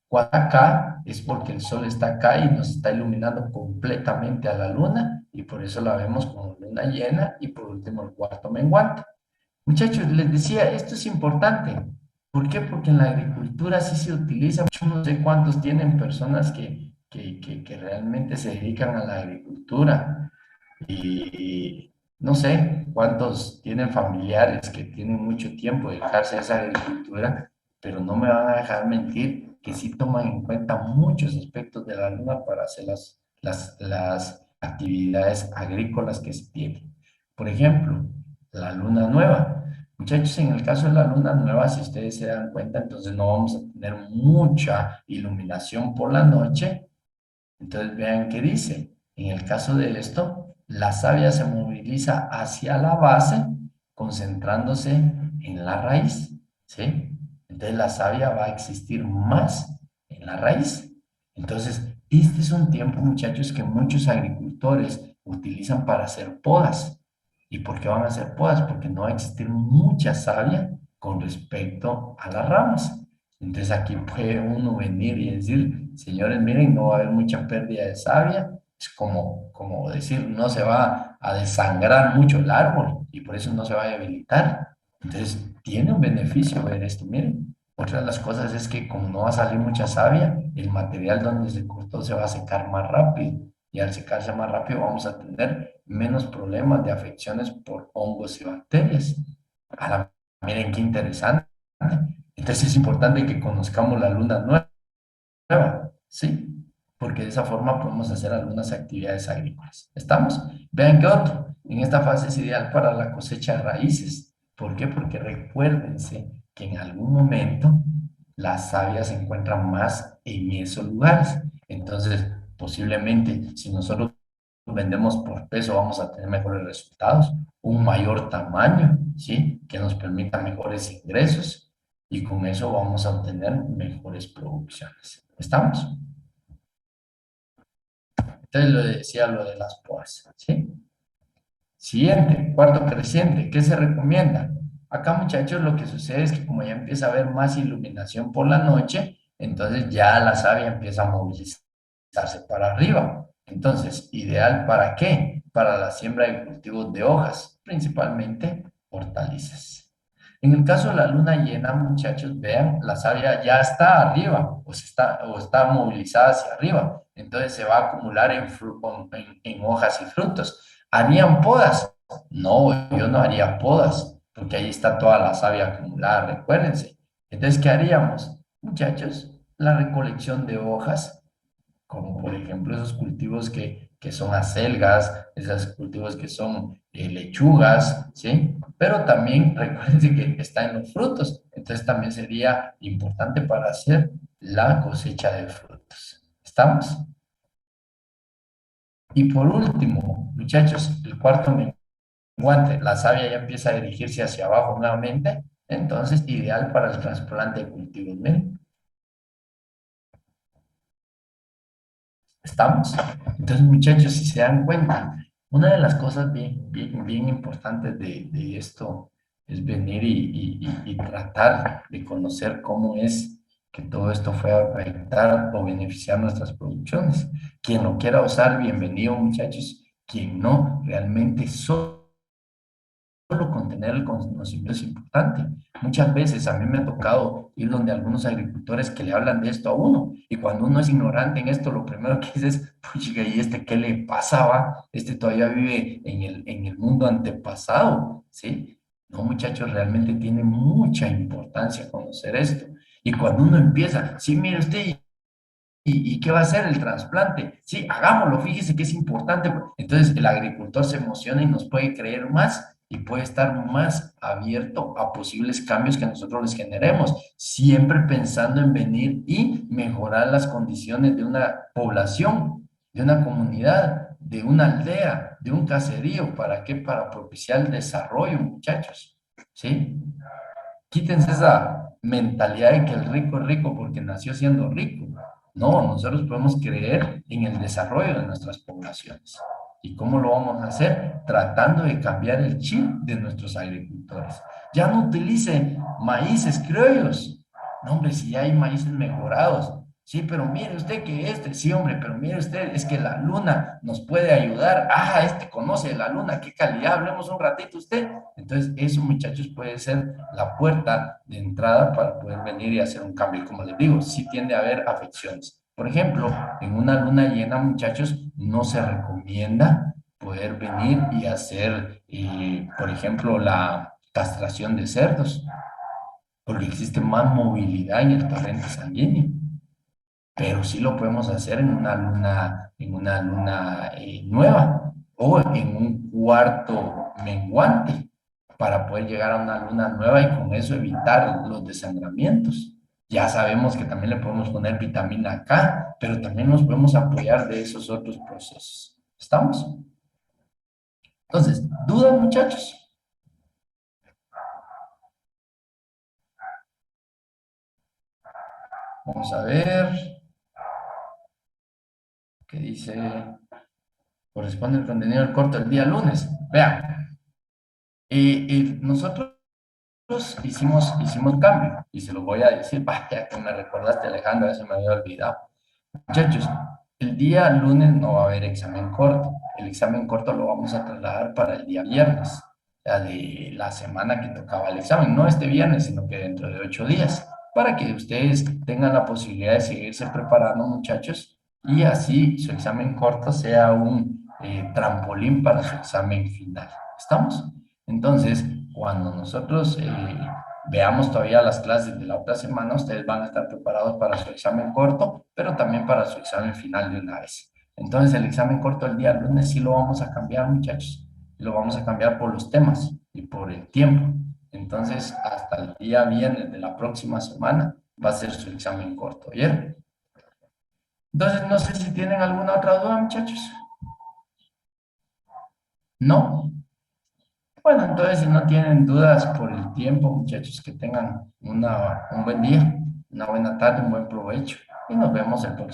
Cuando acá es porque el Sol está acá y nos está iluminando completamente a la Luna y por eso la vemos como luna llena y por último el cuarto menguante. Muchachos, les decía, esto es importante. ¿Por qué? Porque en la agricultura sí se utiliza mucho. No sé cuántos tienen personas que realmente se dedican a la agricultura y no sé cuántos tienen familiares que tienen mucho tiempo de dedicarse a esa agricultura, pero no me van a dejar mentir que sí toman en cuenta muchos aspectos de la luna para hacer las actividades agrícolas que se tienen. Por ejemplo, la luna nueva. Muchachos, en el caso de la luna nueva, si ustedes se dan cuenta, entonces no vamos a tener mucha iluminación por la noche. Entonces vean qué dice. En el caso de esto, la savia se moviliza hacia la base, concentrándose en la raíz, ¿sí? Entonces la savia va a existir más en la raíz. Entonces, este es un tiempo, muchachos, que muchos agricultores utilizan para hacer podas. ¿Y por qué van a hacer podas? Porque no va a existir mucha savia con respecto a las ramas. Entonces aquí puede uno venir y decir, señores, miren, no va a haber mucha pérdida de savia. Es como decir, no se va a desangrar mucho el árbol y por eso no se va a debilitar. Entonces, tiene un beneficio ver esto, miren. Otra de las cosas es que como no va a salir mucha savia, el material donde se cortó se va a secar más rápido. Y al secarse más rápido vamos a tener menos problemas de afecciones por hongos y bacterias. Miren qué interesante. Entonces es importante que conozcamos la luna nueva, ¿sí? Porque de esa forma podemos hacer algunas actividades agrícolas. ¿Estamos? Vean qué otro. En esta fase es ideal para la cosecha de raíces. ¿Por qué? Porque recuérdense que en algún momento la savia se encuentra más en esos lugares. Entonces, posiblemente, si nosotros vendemos por peso, vamos a tener mejores resultados, un mayor tamaño, ¿sí? Que nos permita mejores ingresos y con eso vamos a obtener mejores producciones. ¿Estamos? Entonces lo decía lo de las podas, ¿sí? Siguiente, cuarto creciente, ¿qué se recomienda? Acá, muchachos, lo que sucede es que como ya empieza a haber más iluminación por la noche, entonces ya la savia empieza a movilizarse para arriba. Entonces, ¿ideal para qué? Para la siembra de cultivos de hojas, principalmente hortalizas. En el caso de la luna llena, muchachos, vean, la savia ya está arriba o está movilizada hacia arriba. Entonces se va a acumular en hojas y frutos. ¿Harían podas? No, yo no haría podas, porque ahí está toda la savia acumulada, recuérdense. Entonces, ¿qué haríamos? Muchachos, la recolección de hojas, como por ejemplo esos cultivos que son acelgas, esos cultivos que son lechugas, ¿sí? Pero también recuérdense que está en los frutos, entonces también sería importante para hacer la cosecha de frutos. ¿Estamos? Y por último, muchachos, el cuarto menguante, la savia ya empieza a dirigirse hacia abajo nuevamente, entonces ideal para el trasplante de cultivos. Miren, ¿estamos? Entonces, muchachos, si se dan cuenta, una de las cosas bien importantes de esto es venir y tratar de conocer cómo es que todo esto fue a afectar o beneficiar nuestras producciones. Quien lo quiera usar, bienvenido, muchachos. Quien no, realmente solo con tener el conocimiento es importante. Muchas veces a mí me ha tocado ir donde algunos agricultores que le hablan de esto a uno, y cuando uno es ignorante en esto, lo primero que dice es, pues, ¿y este qué le pasaba? Este todavía vive en el mundo antepasado, ¿sí? No, muchachos, realmente tiene mucha importancia conocer esto. Y cuando uno empieza, sí, mire usted, ¿y qué va a hacer el trasplante? Sí, hagámoslo, fíjese que es importante. Entonces el agricultor se emociona y nos puede creer más y puede estar más abierto a posibles cambios que nosotros les generemos, siempre pensando en venir y mejorar las condiciones de una población, de una comunidad, de una aldea, de un caserío. ¿Para qué? Para propiciar el desarrollo, muchachos. ¿Sí? Quítense esa mentalidad de que el rico es rico porque nació siendo rico. No, nosotros podemos creer en el desarrollo de nuestras poblaciones. ¿Y cómo lo vamos a hacer? Tratando de cambiar el chip de nuestros agricultores. Ya no utilice maíces criollos. No, hombre, si ya hay maíces mejorados. Sí, pero mire usted que sí, hombre, pero mire usted, es que la luna nos puede ayudar. Ah, conoce la luna, qué calidad, hablemos un ratito usted. Entonces, eso, muchachos, puede ser la puerta de entrada para poder venir y hacer un cambio. Como les digo, sí tiende a haber afecciones. Por ejemplo, en una luna llena, muchachos, no se recomienda poder venir y hacer, por ejemplo, la castración de cerdos, porque existe más movilidad en el torrente sanguíneo. Pero sí lo podemos hacer en una luna nueva o en un cuarto menguante. para poder llegar a una luna nueva y con eso evitar los desangramientos. Ya sabemos que también le podemos poner vitamina K, pero también nos podemos apoyar de esos otros procesos. ¿Estamos? Entonces, ¿dudas, muchachos? Vamos a ver. ¿Qué dice? Corresponde el contenido del corto el día lunes. Vean, nosotros hicimos cambio, y se lo voy a decir, vaya, que me recordaste, Alejandro, eso me había olvidado. Muchachos, el día lunes no va a haber examen corto. El examen corto lo vamos a trasladar para el día viernes, o sea, de la semana que tocaba el examen, no este viernes, sino que dentro de 8 días, para que ustedes tengan la posibilidad de seguirse preparando, muchachos, y así su examen corto sea un trampolín para su examen final. ¿Estamos? Entonces, cuando nosotros veamos todavía las clases de la otra semana, ustedes van a estar preparados para su examen corto, pero también para su examen final de una vez. Entonces, el examen corto el día lunes sí lo vamos a cambiar, muchachos. Lo vamos a cambiar por los temas y por el tiempo. Entonces, hasta el día viernes de la próxima semana va a ser su examen corto, ¿bien? Entonces, no sé si tienen alguna otra duda, muchachos. ¿No? Bueno, entonces si no tienen dudas por el tiempo, muchachos, que tengan un buen día, una buena tarde, un buen provecho y nos vemos el próximo.